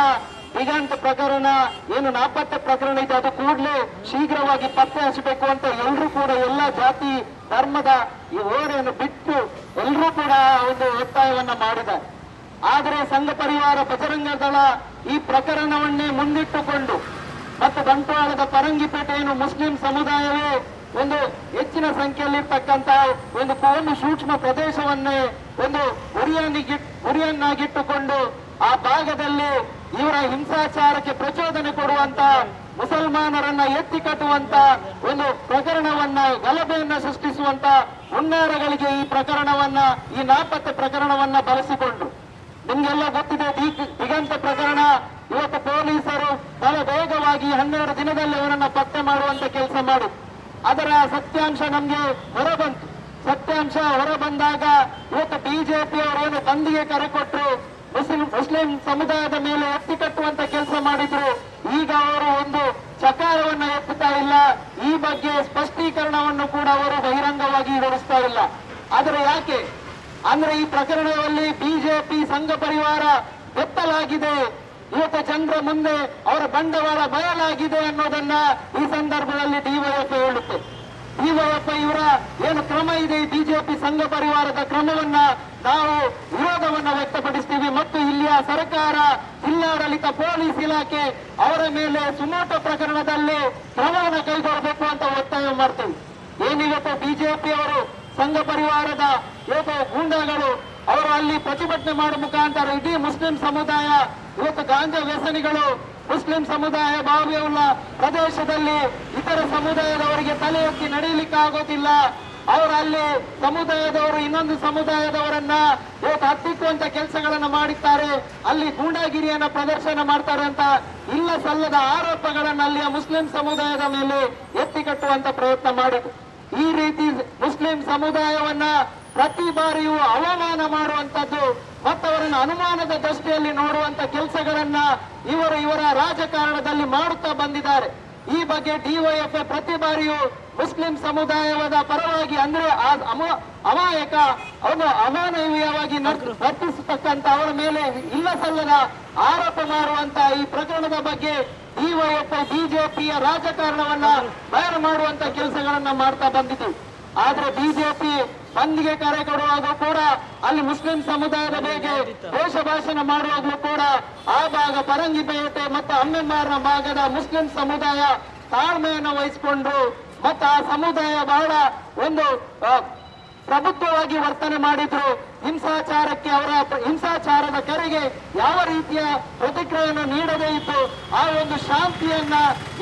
ದಿಗಂತ ಪ್ರಕರಣ ಏನು ನಾಪತ್ತೆ ಪ್ರಕರಣ ಇದೆ ಅದು ಕೂಡಲೇ ಶೀಘ್ರವಾಗಿ ಪತ್ತೆ ಹಚ್ಚಬೇಕು ಅಂತ ಎಲ್ಲರೂ ಕೂಡ ಎಲ್ಲ ಜಾತಿ ಧರ್ಮದ ಈ ಹೋರೆಯನ್ನು ಬಿಟ್ಟು ಎಲ್ಲರೂ ಕೂಡ ಒಂದು ಒತ್ತಾಯವನ್ನ ಮಾಡಿದ್ದಾರೆ. ಆದರೆ ಸಂಘ ಪರಿವಾರ ಬಜರಂಗ ದಳ ಈ ಪ್ರಕರಣವನ್ನೇ ಮುಂದಿಟ್ಟುಕೊಂಡು ಮತ್ತು ಬಂಟ್ವಾಳದ ಪರಂಗಿಪೇಟೆಯನ್ನು ಮುಸ್ಲಿಂ ಸಮುದಾಯವೇ ಒಂದು ಹೆಚ್ಚಿನ ಸಂಖ್ಯೆಯಲ್ಲಿರ್ತಕ್ಕಂಥ ಒಂದು ಕೋಮು ಸೂಕ್ಷ್ಮ ಪ್ರದೇಶವನ್ನೇ ಒಂದು ಗುರಿಯನ್ನಾಗಿಟ್ಟುಕೊಂಡು ಆ ಭಾಗದಲ್ಲಿ ಇವರ ಹಿಂಸಾಚಾರಕ್ಕೆ ಪ್ರಚೋದನೆ ಕೊಡುವಂತ ಮುಸಲ್ಮಾನರನ್ನ ಎತ್ತಿ ಕಟ್ಟುವಂತ ಒಂದು ಪ್ರಕರಣವನ್ನ ಗಲಭೆಯನ್ನ ಸೃಷ್ಟಿಸುವಂತ ಹುನ್ನಾರಗಳಿಗೆ ಈ ಪ್ರಕರಣವನ್ನ ಈ ನಾಪತ್ತೆ ಪ್ರಕರಣವನ್ನ ಬಳಸಿಕೊಂಡು ನಿಮ್ಗೆಲ್ಲ ಗೊತ್ತಿದೆ. ದಿಗಂತ ಪ್ರಕರಣ ಇವತ್ತು ಪೊಲೀಸರು ಬಹಳ ವೇಗವಾಗಿ 12 ದಿನದಲ್ಲಿ ಅವರನ್ನ ಪತ್ತೆ ಮಾಡುವಂತ ಕೆಲಸ ಮಾಡಿ ಅದರ ಸತ್ಯಾಂಶ ನಮ್ಗೆ ಹೊರಬಂತು. ಸತ್ಯಾಂಶ ಹೊರಬಂದಾಗ ಇವತ್ತು ಬಿಜೆಪಿ ಅವರೇನು ಬಂದಿಗೆ ಕರೆ ಕೊಟ್ಟರು, ಮುಸ್ಲಿಂ ಸಮುದಾಯದ ಮೇಲೆ ಎತ್ತಿ ಕಟ್ಟುವಂತ ಕೆಲಸ ಮಾಡಿದ್ರು. ಈಗ ಅವರು ಒಂದು ಚಕಾರವನ್ನ ಎತ್ತುತ್ತಾ ಇಲ್ಲ. ಈ ಬಗ್ಗೆ ಸ್ಪಷ್ಟೀಕರಣವನ್ನು ಕೂಡ ಅವರು ಬಹಿರಂಗವಾಗಿ ಹೊರಡಿಸ್ತಾ ಇಲ್ಲ. ಆದರೆ ಯಾಕೆ ಅಂದ್ರೆ ಈ ಪ್ರಕರಣದಲ್ಲಿ ಬಿಜೆಪಿ ಸಂಘ ಪರಿವಾರ ಬೆತ್ತಲಾಗಿದೆ. ಇವತ್ತು ಜನರ ಮುಂದೆ ಅವರ ಬಂಡವಾಳ ಬಯಲಾಗಿದೆ ಅನ್ನೋದನ್ನ ಈ ಸಂದರ್ಭದಲ್ಲಿ ಡಿವೈಎಫ್ಐ ಹೇಳುತ್ತೆ. ಡಿವೈಎಫ್ಐ ಇವರ ಏನು ಕ್ರಮ ಇದೆ, ಬಿಜೆಪಿ ಸಂಘ ಪರಿವಾರದ ಕ್ರಮವನ್ನ ನಾವು ವಿರೋಧವನ್ನ ವ್ಯಕ್ತಪಡಿಸ್ತೀವಿ ಮತ್ತು ಇಲ್ಲಿಯ ಸರ್ಕಾರ, ಜಿಲ್ಲಾಡಳಿತ, ಪೊಲೀಸ್ ಇಲಾಖೆ ಅವರ ಮೇಲೆ ಸುಮೋಟೋ ಪ್ರಕರಣದಲ್ಲಿ ಕ್ರಮವನ್ನು ಕೈಗೊಳ್ಳಬೇಕು ಅಂತ ಒತ್ತಾಯ ಮಾಡ್ತೀವಿ. ಏನಿವತ್ತು ಬಿಜೆಪಿ ಅವರು ಸಂಘ ಪರಿವಾರದ ಇವತ್ತು ಗೂಂಡಾಗಳು ಅವರು ಅಲ್ಲಿ ಪ್ರತಿಭಟನೆ ಮಾಡುವ ಮುಖಾಂತರ ಇಡೀ ಮುಸ್ಲಿಂ ಸಮುದಾಯ ಇವತ್ತು ಗಾಂಜಾ ವ್ಯಸನಿಗಳು ಮುಸ್ಲಿಂ ಸಮುದಾಯ ಬಾವಿಯುಳ್ಳ ಪ್ರದೇಶದಲ್ಲಿ ಇತರ ಸಮುದಾಯದವರಿಗೆ ತಲೆ ಎತ್ತಿ ನಡೆಯಲಿಕ್ಕೆ ಆಗೋದಿಲ್ಲ. ಅವರು ಅಲ್ಲಿ ಸಮುದಾಯದವರು ಇನ್ನೊಂದು ಸಮುದಾಯದವರನ್ನ ಇವತ್ತು ಹತ್ತಿಕ್ಕುವಂತ ಕೆಲಸಗಳನ್ನ ಮಾಡಿದ್ದಾರೆ, ಅಲ್ಲಿ ಗೂಂಡಾಗಿರಿಯನ್ನ ಪ್ರದರ್ಶನ ಮಾಡ್ತಾರೆ ಅಂತ ಇಲ್ಲ ಸಲ್ಲದ ಆರೋಪಗಳನ್ನ ಅಲ್ಲಿಯ ಮುಸ್ಲಿಂ ಸಮುದಾಯದ ಮೇಲೆ ಎತ್ತಿ ಕಟ್ಟುವಂತ ಪ್ರಯತ್ನ ಮಾಡಿದ್ರು. ಈ ರೀತಿ ಮುಸ್ಲಿಂ ಸಮುದಾಯವನ್ನ ಪ್ರತಿ ಬಾರಿಯೂ ಅವಮಾನ ಮಾಡುವಂತದ್ದು ಮತ್ತು ಅವರನ್ನು ಅನುಮಾನದ ದೃಷ್ಟಿಯಲ್ಲಿ ನೋಡುವಂತ ಕೆಲಸಗಳನ್ನ ಇವರ ರಾಜಕಾರಣದಲ್ಲಿ ಮಾಡುತ್ತಾ ಬಂದಿದ್ದಾರೆ. ಈ ಬಗ್ಗೆ ಡಿವೈಎಫ್ಐ ಪ್ರತಿ ಬಾರಿಯೂ ಮುಸ್ಲಿಂ ಸಮುದಾಯದ ಪರವಾಗಿ ಅಂದ್ರೆ ಅಮಾಯಕ ಅವನು ಅಮಾನವೀಯವಾಗಿ ವರ್ತಿಸತಕ್ಕಂತ ಅವರ ಮೇಲೆ ಇಲ್ಲ ಸಲ್ಲದ ಆರೋಪ ಮಾಡುವಂತ ಈ ಪ್ರಕರಣದ ಬಗ್ಗೆ ಡಿವೈಎಫ್ಐ ಬಿಜೆಪಿಯ ರಾಜಕಾರಣವನ್ನ ಬಯಲು ಮಾಡುವಂತ ಕೆಲಸಗಳನ್ನ ಮಾಡ್ತಾ ಬಂದಿತು. ಆದ್ರೆ ಬಿಜೆಪಿ ಬಂದ್ಗೆ ಕರೆ ಕೊಡುವಾಗ ಕೂಡ ಅಲ್ಲಿ ಮುಸ್ಲಿಂ ಸಮುದಾಯದ ಬಗ್ಗೆ ದೇಶ ಭಾಷಣ ಮಾಡುವಾಗಲೂ ಕೂಡ ಆ ಭಾಗ ಪರಂಗಿಪೇಟೆ ಮತ್ತು ಅಮ್ಮೆಮಾರ್ನ ಭಾಗದ ಮುಸ್ಲಿಂ ಸಮುದಾಯ ತಾಳ್ಮೆಯನ್ನು ವಹಿಸಿಕೊಂಡ್ರು ಮತ್ತು ಆ ಸಮುದಾಯ ಬಹಳ ಒಂದು ಪ್ರಬುದ್ಧವಾಗಿ ವರ್ತನೆ ಮಾಡಿದ್ರು. ಹಿಂಸಾಚಾರಕ್ಕೆ ಅವರ ಹಿಂಸಾಚಾರದ ಕರೆಗೆ ಯಾವ ರೀತಿಯ ಪ್ರತಿಕ್ರಿಯೆಯನ್ನು ನೀಡದೇ ಇದ್ದು ಆ ಒಂದು ಶಾಂತಿಯನ್ನ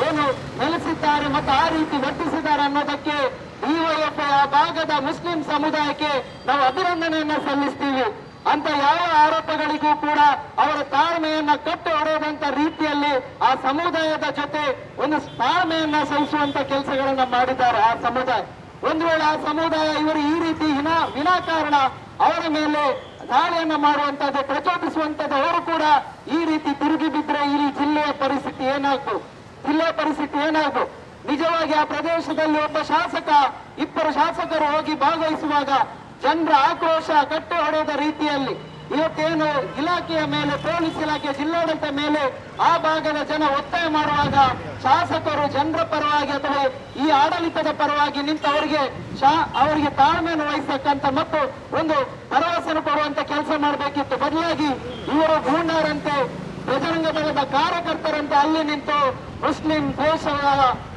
ಏನು ನೆಲೆಸಿದ್ದಾರೆ ಮತ್ತು ಆ ರೀತಿ ವರ್ತಿಸಿದ್ದಾರೆ ಅನ್ನೋದಕ್ಕೆ ಡಿವೈಎಫ್ಐ ಆ ಭಾಗದ ಮುಸ್ಲಿಂ ಸಮುದಾಯಕ್ಕೆ ನಾವು ಅಭಿನಂದನೆಯನ್ನ ಸಲ್ಲಿಸ್ತೀವಿ. ಅಂತ ಯಾವ ಆರೋಪಗಳಿಗೂ ಕೂಡ ಅವರ ತಾಳ್ಮೆಯನ್ನ ಕಟ್ಟು ಹೊಡೆಯುವಂತ ರೀತಿಯಲ್ಲಿ ಆ ಸಮುದಾಯದ ಜೊತೆ ಒಂದು ತಾಳ್ಮೆಯನ್ನ ಸಹಿಸುವಂತ ಕೆಲಸಗಳನ್ನ ಮಾಡಿದ್ದಾರೆ ಆ ಸಮುದಾಯ. ಒಂದು ವೇಳೆ ಆ ಸಮುದಾಯ ಇವರು ಈ ರೀತಿ ವಿನಾಕಾರಣ ಅವರ ಮೇಲೆ ದಾಳಿಯನ್ನ ಮಾಡುವಂತದ್ದು ಪ್ರಚೋದಿಸುವಂತದ್ದು ಅವರು ಕೂಡ ಈ ರೀತಿ ತಿರುಗಿ ಬಿದ್ರೆ ಈ ಜಿಲ್ಲೆಯ ಪರಿಸ್ಥಿತಿ ಏನಾಗ್ಬೋದು? ನಿಜವಾಗಿ ಆ ಪ್ರದೇಶದಲ್ಲಿ ಒಬ್ಬ ಶಾಸಕ, ಇಬ್ಬರು ಶಾಸಕರು ಹೋಗಿ ಭಾಗವಹಿಸುವಾಗ ಜನರ ಆಕ್ರೋಶ ಕಟ್ಟು ಹೊಡೆದ ರೀತಿಯಲ್ಲಿ ಇವತ್ತೇನು ಇಲಾಖೆಯ ಮೇಲೆ, ಪೊಲೀಸ್ ಇಲಾಖೆ, ಜಿಲ್ಲಾಡಳಿತ ಮೇಲೆ ಆ ಭಾಗದ ಜನ ಒತ್ತಾಯ ಮಾಡುವಾಗ ಶಾಸಕರು ಜನರ ಪರವಾಗಿ ಅಥವಾ ಈ ಆಡಳಿತದ ಪರವಾಗಿ ನಿಂತು ಅವರಿಗೆ ತಾಳ್ಮೆಯನ್ನು ವಹಿಸಕ್ಕಂತ ಮತ್ತು ಒಂದು ಭರವಸೆಯನ್ನು ಕೊಡುವಂತ ಕೆಲಸ ಮಾಡಬೇಕಿತ್ತು. ಬದಲಾಗಿ ಇವರು ಗೂಂಡಾರಂತೆ, ಬಜರಂಗ ದಳದ ಕಾರ್ಯಕರ್ತರಂತೆ ಅಲ್ಲಿ ನಿಂತು ಮುಸ್ಲಿಂ ದ್ವೇಷದ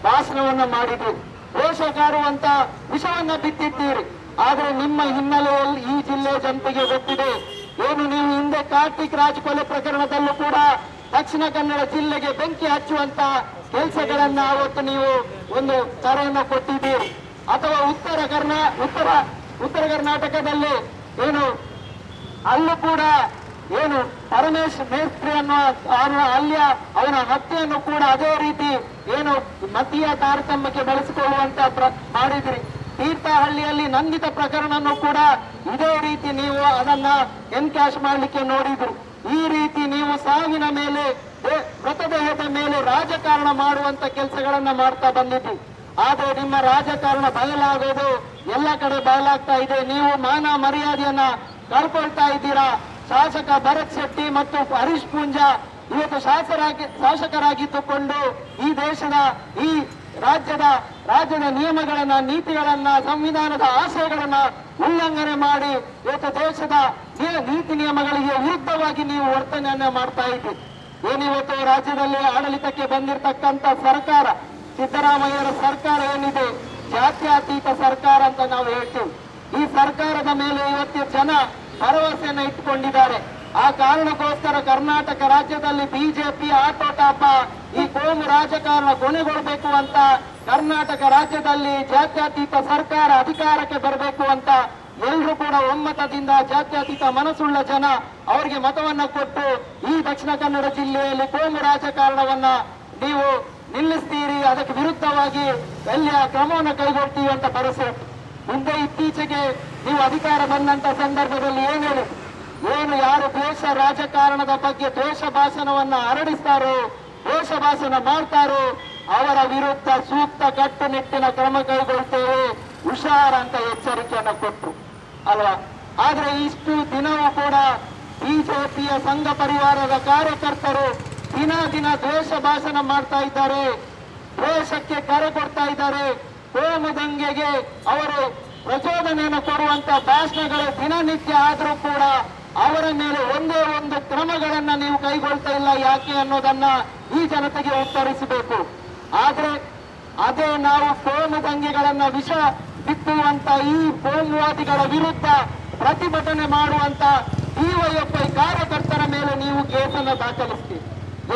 ಭಾಷಣವನ್ನ ಮಾಡಿದ್ರು, ರೋಷ ಕಾರುವಂತ ವಿಷವನ್ನ ಬಿತ್ತಿದ್ದೀರಿ. ಆದ್ರೆ ನಿಮ್ಮ ಹಿನ್ನೆಲೆಯಲ್ಲಿ ಈ ಜಿಲ್ಲೆಯ ಜನತೆಗೆ ಗೊತ್ತಿದೆ. ಏನು ನೀವು ಹಿಂದೆ ಕಾರ್ತಿಕ್ ರಾಜ್ ಕೊಲೆ ಪ್ರಕರಣದಲ್ಲೂ ಕೂಡ ದಕ್ಷಿಣ ಕನ್ನಡ ಜಿಲ್ಲೆಗೆ ಬೆಂಕಿ ಹಚ್ಚುವಂತ ಕೆಲಸಗಳನ್ನ ಅವತ್ತು ನೀವು ಒಂದು ಕರೆಯನ್ನು ಕೊಟ್ಟಿದ್ದೀರಿ. ಅಥವಾ ಉತ್ತರ ಕರ್ನಾಟಕದಲ್ಲಿ ಏನು ಅಲ್ಲೂ ಕೂಡ ಏನು ಪರಮೇಶ್ ಮೇಸ್ತ್ರಿ ಅಲ್ಲಿಯ ಅವನ ಹತ್ಯೆಯನ್ನು ಕೂಡ ಅದೇ ರೀತಿ ಏನು ಮತೀಯ ತಾರತಮ್ಯಕ್ಕೆ ಬಳಸಿಕೊಳ್ಳುವಂತ ಮಾಡಿದ್ರಿ. ತೀರ್ಥಹಳ್ಳಿಯಲ್ಲಿ ನಂದಿತ ಪ್ರಕರಣವನ್ನು ಕೂಡ ಇದೇ ರೀತಿ ನೀವು ಅದನ್ನ ಎನ್ಕ್ಯಾಶ್ ಮಾಡಲಿಕ್ಕೆ ನೋಡಿದ್ರು. ಈ ರೀತಿ ನೀವು ಸಾವಿನ ಮೇಲೆ, ಮೃತದೇಹದ ಮೇಲೆ ರಾಜಕಾರಣ ಮಾಡುವಂತ ಕೆಲಸಗಳನ್ನ ಮಾಡ್ತಾ ಬಂದಿದ್ರಿ. ಆದ್ರೆ ನಿಮ್ಮ ರಾಜಕಾರಣ ಬಯಲಾಗೋದು ಎಲ್ಲ ಕಡೆ ಬಯಲಾಗ್ತಾ ಇದೆ. ನೀವು ಮಾನ ಮರ್ಯಾದೆಯನ್ನ ಕಳ್ಕೊಳ್ತಾ ಇದ್ದೀರಾ. ಶಾಸಕ ಭರತ್ ಶೆಟ್ಟಿ ಮತ್ತು ಹರೀಶ್ ಪೂಂಜಾ ಇವತ್ತು ಶಾಸಕರಾಗಿದ್ದುಕೊಂಡು ಈ ದೇಶದ ಈ ರಾಜ್ಯದ ನಿಯಮಗಳನ್ನ, ನೀತಿಗಳನ್ನ, ಸಂವಿಧಾನದ ಆಶಯಗಳನ್ನ ಉಲ್ಲಂಘನೆ ಮಾಡಿ ಇವತ್ತು ದೇಶದ ನೀತಿ ನಿಯಮಗಳಿಗೆ ವಿರುದ್ಧವಾಗಿ ನೀವು ವರ್ತನೆಯನ್ನ ಮಾಡ್ತಾ ಇದ್ದೀರಿ. ಏನಿವತ್ತು ರಾಜ್ಯದಲ್ಲಿ ಆಡಳಿತಕ್ಕೆ ಬಂದಿರತಕ್ಕಂತ ಸರ್ಕಾರ, ಸಿದ್ದರಾಮಯ್ಯರ ಸರ್ಕಾರ ಏನಿದೆ, ಜಾತ್ಯತೀತ ಸರ್ಕಾರ ಅಂತ ನಾವು ಹೇಳ್ತೀವಿ. ಈ ಸರ್ಕಾರದ ಮೇಲೆ ಇವತ್ತು ಜನ ಭರವಸೆಯನ್ನ ಇಟ್ಟುಕೊಂಡಿದ್ದಾರೆ. ಆ ಕಾರಣಕ್ಕೋಸ್ಕರ ಕರ್ನಾಟಕ ರಾಜ್ಯದಲ್ಲಿ ಬಿಜೆಪಿ ಆಟೋಟಾಪ ಈ ಕೋಮು ರಾಜಕಾರಣ ಕೊನೆಗೊಳ್ಳಬೇಕು ಅಂತ, ಕರ್ನಾಟಕ ರಾಜ್ಯದಲ್ಲಿ ಜಾತ್ಯತೀತ ಸರ್ಕಾರ ಅಧಿಕಾರಕ್ಕೆ ಬರಬೇಕು ಅಂತ ಎಲ್ಲರೂ ಕೂಡ ಒಮ್ಮತದಿಂದ ಜಾತ್ಯತೀತ ಮನಸ್ಸುಳ್ಳ ಜನ ಅವರಿಗೆ ಮತವನ್ನ ಕೊಟ್ಟು ಈ ದಕ್ಷಿಣ ಕನ್ನಡ ಜಿಲ್ಲೆಯಲ್ಲಿ ಕೋಮು ರಾಜಕಾರಣವನ್ನ ನೀವು ನಿಲ್ಲಿಸ್ತೀರಿ, ಅದಕ್ಕೆ ವಿರುದ್ಧವಾಗಿ ಎಲ್ಲಿಯ ಕ್ರಮವನ್ನು ಕೈಗೊಳ್ತೀವಿ ಅಂತ ಭರವಸೆ. ಮುಂದೆ ಇತ್ತೀಚೆಗೆ ನೀವು ಅಧಿಕಾರ ಬಂದಂತ ಸಂದರ್ಭದಲ್ಲಿ ಏನು ಯಾರು ದ್ವೇಷ ರಾಜಕಾರಣದ ಬಗ್ಗೆ ದ್ವೇಷ ಭಾಷಣವನ್ನ ಹರಡಿಸ್ತಾರೋ, ದ್ವೇಷ ಭಾಷಣ ಮಾಡ್ತಾರೋ ಅವರ ವಿರುದ್ಧ ಸೂಕ್ತ ಕಟ್ಟುನಿಟ್ಟಿನ ಕ್ರಮ ಕೈಗೊಳ್ತೇವೆ, ಹುಷಾರ ಅಂತ ಎಚ್ಚರಿಕೆಯನ್ನ ಕೊಟ್ಟರು ಅಲ್ವಾ. ಆದ್ರೆ ಇಷ್ಟು ದಿನವೂ ಕೂಡ ಬಿಜೆಪಿಯ ಸಂಘ ಪರಿವಾರದ ಕಾರ್ಯಕರ್ತರು ದಿನ ದ್ವೇಷ ಭಾಷಣ ಮಾಡ್ತಾ ಇದ್ದಾರೆ, ದ್ವೇಷಕ್ಕೆ ಕರೆ ಕೊಡ್ತಾ ಇದ್ದಾರೆ. ಕೋಮು ದಂಗೆಗೆ ಅವರು ಪ್ರಚೋದನೆಯನ್ನು ಕೊಡುವಂತ ಭಾಷಣಗಳು ದಿನನಿತ್ಯ ಆದರೂ ಕೂಡ ಅವರ ಮೇಲೆ ಒಂದೇ ಒಂದು ಕ್ರಮಗಳನ್ನ ನೀವು ಕೈಗೊಳ್ತಾ ಇಲ್ಲ. ಯಾಕೆ ಅನ್ನೋದನ್ನ ಈ ಜನತೆಗೆ ಉತ್ತರಿಸಬೇಕು. ಆದ್ರೆ ಅದೇ ನಾವು ಕೋಮು ದಂಗೆಗಳನ್ನ ವಿಷ ಬಿತ್ತುವಂತ ಈ ಕೋಮುವಾದಿಗಳ ವಿರುದ್ಧ ಪ್ರತಿಭಟನೆ ಮಾಡುವಂತ ಡಿವೈಎಫ್ಐ ಕಾರ್ಯಕರ್ತರ ಮೇಲೆ ನೀವು ಕೇಸನ್ನು ದಾಖಲಿಸ್ತೀವಿ.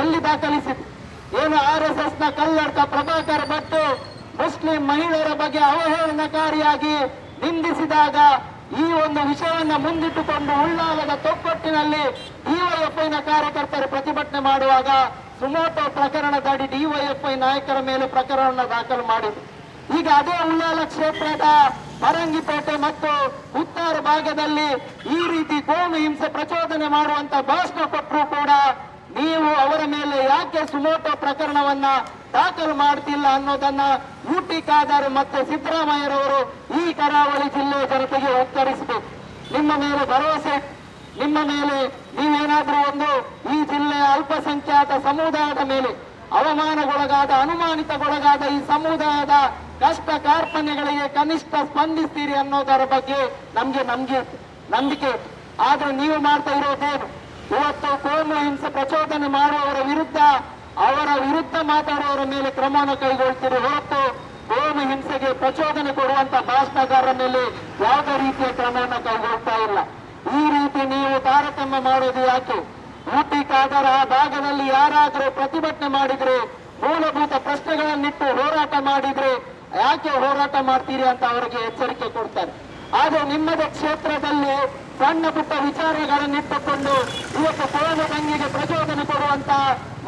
ಎಲ್ಲಿ ದಾಖಲಿಸಿದ್ರಿ? ಏನು RSS ನ ಕಲ್ಲಡ್ಕ ಪ್ರಭಾಕರ್ ಭಟ್ ಮುಸ್ಲಿಂ ಮಹಿಳೆಯರ ಬಗ್ಗೆ ಅವಹೇಳನಕಾರಿಯಾಗಿ ನಿಂದಿಸಿದಾಗ ಈ ಒಂದು ವಿಷಯವನ್ನ ಮುಂದಿಟ್ಟುಕೊಂಡು ಉಳ್ಳಾಲದ ತೊಕ್ಕೊಟ್ಟಿನಲ್ಲಿ ಡಿವೈಎಫ್ಐನ ಕಾರ್ಯಕರ್ತರು ಪ್ರತಿಭಟನೆ ಮಾಡುವಾಗ ಸುಮೋಟೋ ಪ್ರಕರಣದಡಿ ಡಿವೈಎಫ್ಐ ನಾಯಕರ ಮೇಲೆ ಪ್ರಕರಣವನ್ನು ದಾಖಲು ಮಾಡಿದ್ರು. ಈಗ ಅದೇ ಉಳ್ಳಾಲ ಕ್ಷೇತ್ರದ ಪರಂಗಿಪೇಟೆ ಮತ್ತು ಉತ್ತರ ಭಾಗದಲ್ಲಿ ಈ ರೀತಿ ಕೋಮು ಹಿಂಸೆ ಪ್ರಚೋದನೆ ಮಾಡುವಂತ ಭಾಷಣ ಕೊಟ್ಟರು ಕೂಡ ನೀವು ಅವರ ಮೇಲೆ ಯಾಕೆ ಸುಮೋಟೋ ಪ್ರಕರಣವನ್ನ ದಾಖಲು ಮಾಡ್ತಿಲ್ಲ ಅನ್ನೋದನ್ನ ಯುಟಿ ಖಾದರ್ ಮತ್ತೆ ಸಿದ್ದರಾಮಯ್ಯರವರು ಈ ಕರಾವಳಿ ಜಿಲ್ಲೆಯ ಜನತೆಗೆ ಉತ್ತರಿಸಬೇಕು. ನಿಮ್ಮ ಮೇಲೆ ಭರವಸೆ, ನಿಮ್ಮ ಮೇಲೆ ನೀವೇನಾದ್ರೂ ಒಂದು ಈ ಜಿಲ್ಲೆಯ ಅಲ್ಪಸಂಖ್ಯಾತ ಸಮುದಾಯದ ಮೇಲೆ ಅನುಮಾನಿತಗೊಳಗಾದ ಈ ಸಮುದಾಯದ ಕಷ್ಟ ಕಾರ್ಪಣ್ಯಗಳಿಗೆ ಕನಿಷ್ಠ ಸ್ಪಂದಿಸ್ತೀರಿ ಅನ್ನೋದರ ಬಗ್ಗೆ ನಮ್ಗೆ ನಂಬಿಕೆ. ಆದ್ರೆ ನೀವು ಮಾಡ್ತಾ ಇರೋದೇನು? ಇವತ್ತು ಕೋಮು ಹಿಂಸೆ ಪ್ರಚೋದನೆ ಮಾಡುವವರ ವಿರುದ್ಧ ಮಾತಾಡುವವರ ಮೇಲೆ ಕ್ರಮವನ್ನು ಕೈಗೊಳ್ತೀರಿ ಹೊರತು ಕೋಮು ಕೋಮು ಹಿಂಸೆಗೆ ಪ್ರಚೋದನೆ ಕೊಡುವಂತ ಭಾಷಣಗಾರರ ಮೇಲೆ ಯಾವುದೇ ರೀತಿಯ ಕ್ರಮವನ್ನು ಕೈಗೊಳ್ತಾ ಇಲ್ಲ. ಈ ರೀತಿ ನೀವು ತಾರತಮ್ಯ ಮಾಡೋದು ಯಾಕೆ? ಊಟಿ ಕಾದರ ಆ ಭಾಗದಲ್ಲಿ ಯಾರಾದರೂ ಪ್ರತಿಭಟನೆ ಮಾಡಿದ್ರೆ, ಮೂಲಭೂತ ಪ್ರಶ್ನೆಗಳನ್ನಿಟ್ಟು ಹೋರಾಟ ಮಾಡಿದ್ರೆ ಯಾಕೆ ಹೋರಾಟ ಮಾಡ್ತೀರಿ ಅಂತ ಅವರಿಗೆ ಎಚ್ಚರಿಕೆ ಕೊಡ್ತಾರೆ. ಆದ್ರೆ ನಿಮ್ಮದೇ ಕ್ಷೇತ್ರದಲ್ಲಿ ಸಣ್ಣ ಪುಟ್ಟ ವಿಚಾರಗಳನ್ನಿಟ್ಟುಕೊಂಡು ಇವತ್ತು ಕೋಮು ದಂಗೆಗೆ ಪ್ರಚೋದನೆ ಕೊಡುವಂತ,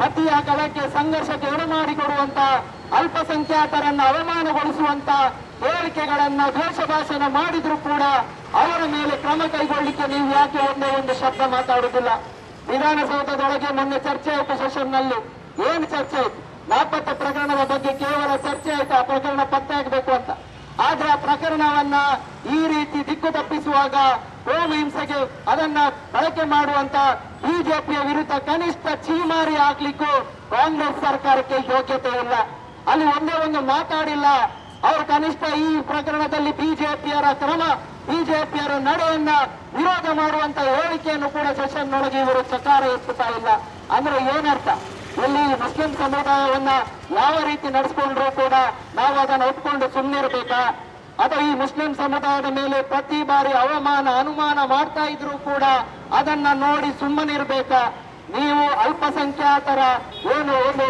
ಮತೀಯ ಕಲಕ್ಕೆ ಸಂಘರ್ಷಕ್ಕೆ ಎಡೆಮಾಡಿಕೊಡುವಂತ, ಅಲ್ಪಸಂಖ್ಯಾತರನ್ನ ಅವಮಾನಗೊಳಿಸುವಂತ ಹೇಳಿಕೆಗಳನ್ನ ದ್ವೇಷ ಭಾಷಣ ಮಾಡಿದ್ರು ಕೂಡ ಅವರ ಮೇಲೆ ಕ್ರಮ ಕೈಗೊಳ್ಳಿಕ್ಕೆ ನೀವು ಯಾಕೆ ಒಂದೇ ಒಂದು ಶಬ್ದ ಮಾತಾಡುವುದಿಲ್ಲ? ವಿಧಾನಸೌಧದೊಳಗೆ ಮೊನ್ನೆ ಚರ್ಚೆ ಆಯಿತು, ಸೆಷನ್ನಲ್ಲಿ ಏನು ಚರ್ಚೆ ಆಯ್ತು? ನಾಪತ್ತೆ ಪ್ರಕರಣದ ಬಗ್ಗೆ ಕೇವಲ ಚರ್ಚೆ ಆಯ್ತು, ಆ ಪ್ರಕರಣ ಪತ್ತೆ ಆಗಬೇಕು ಅಂತ. ಆದ್ರೆ ಆ ಪ್ರಕರಣವನ್ನ ಈ ರೀತಿ ದಿಕ್ಕು ತಪ್ಪಿಸುವಾಗ ಕೋಮು ಹಿಂಸೆಗೆ ಅದನ್ನ ಬಳಕೆ ಮಾಡುವಂತ ಬಿಜೆಪಿಯ ವಿರುದ್ಧ ಕನಿಷ್ಠ ಚೀಮಾರಿ ಹಾಕ್ಲಿಕ್ಕೂ ಕಾಂಗ್ರೆಸ್ ಸರ್ಕಾರಕ್ಕೆ ಯೋಗ್ಯತೆ ಇಲ್ಲ. ಅಲ್ಲಿ ಒಂದೇ ಒಂದು ಮಾತಾಡಿಲ್ಲ ಅವರು. ಕನಿಷ್ಠ ಈ ಪ್ರಕರಣದಲ್ಲಿ ಬಿಜೆಪಿಯರ ಕ್ರಮ, ಬಿಜೆಪಿಯರ ನಡೆಯನ್ನ ವಿರೋಧ ಮಾಡುವಂತ ಹೇಳಿಕೆಯನ್ನು ಕೂಡ ಸೆಷನ್ ಒಳಗೆ ಇವರು ಚಕಾರ ಎತ್ತುತ್ತಾ ಇಲ್ಲ. ಅಂದ್ರೆ ಏನರ್ಥ? ಇಲ್ಲಿ ಮುಸ್ಲಿಂ ಸಮುದಾಯವನ್ನ ಯಾವ ರೀತಿ ನಡೆಸ್ಕೊಂಡ್ರು ಕೂಡ ನಾವು ಅದನ್ನು ಒಪ್ಕೊಂಡು ಸುಮ್ಮನಿರ್ಬೇಕಾ? ಅಥವಾ ಈ ಮುಸ್ಲಿಂ ಸಮುದಾಯದ ಮೇಲೆ ಪ್ರತಿ ಬಾರಿ ಅವಮಾನ ಅನುಮಾನ ಮಾಡ್ತಾ ಇದ್ರು ಕೂಡ ಅದನ್ನ ನೋಡಿ ಸುಮ್ಮನಿರ್ಬೇಕಾ? ನೀವು ಅಲ್ಪಸಂಖ್ಯಾತರ ಏನು ಒಂದು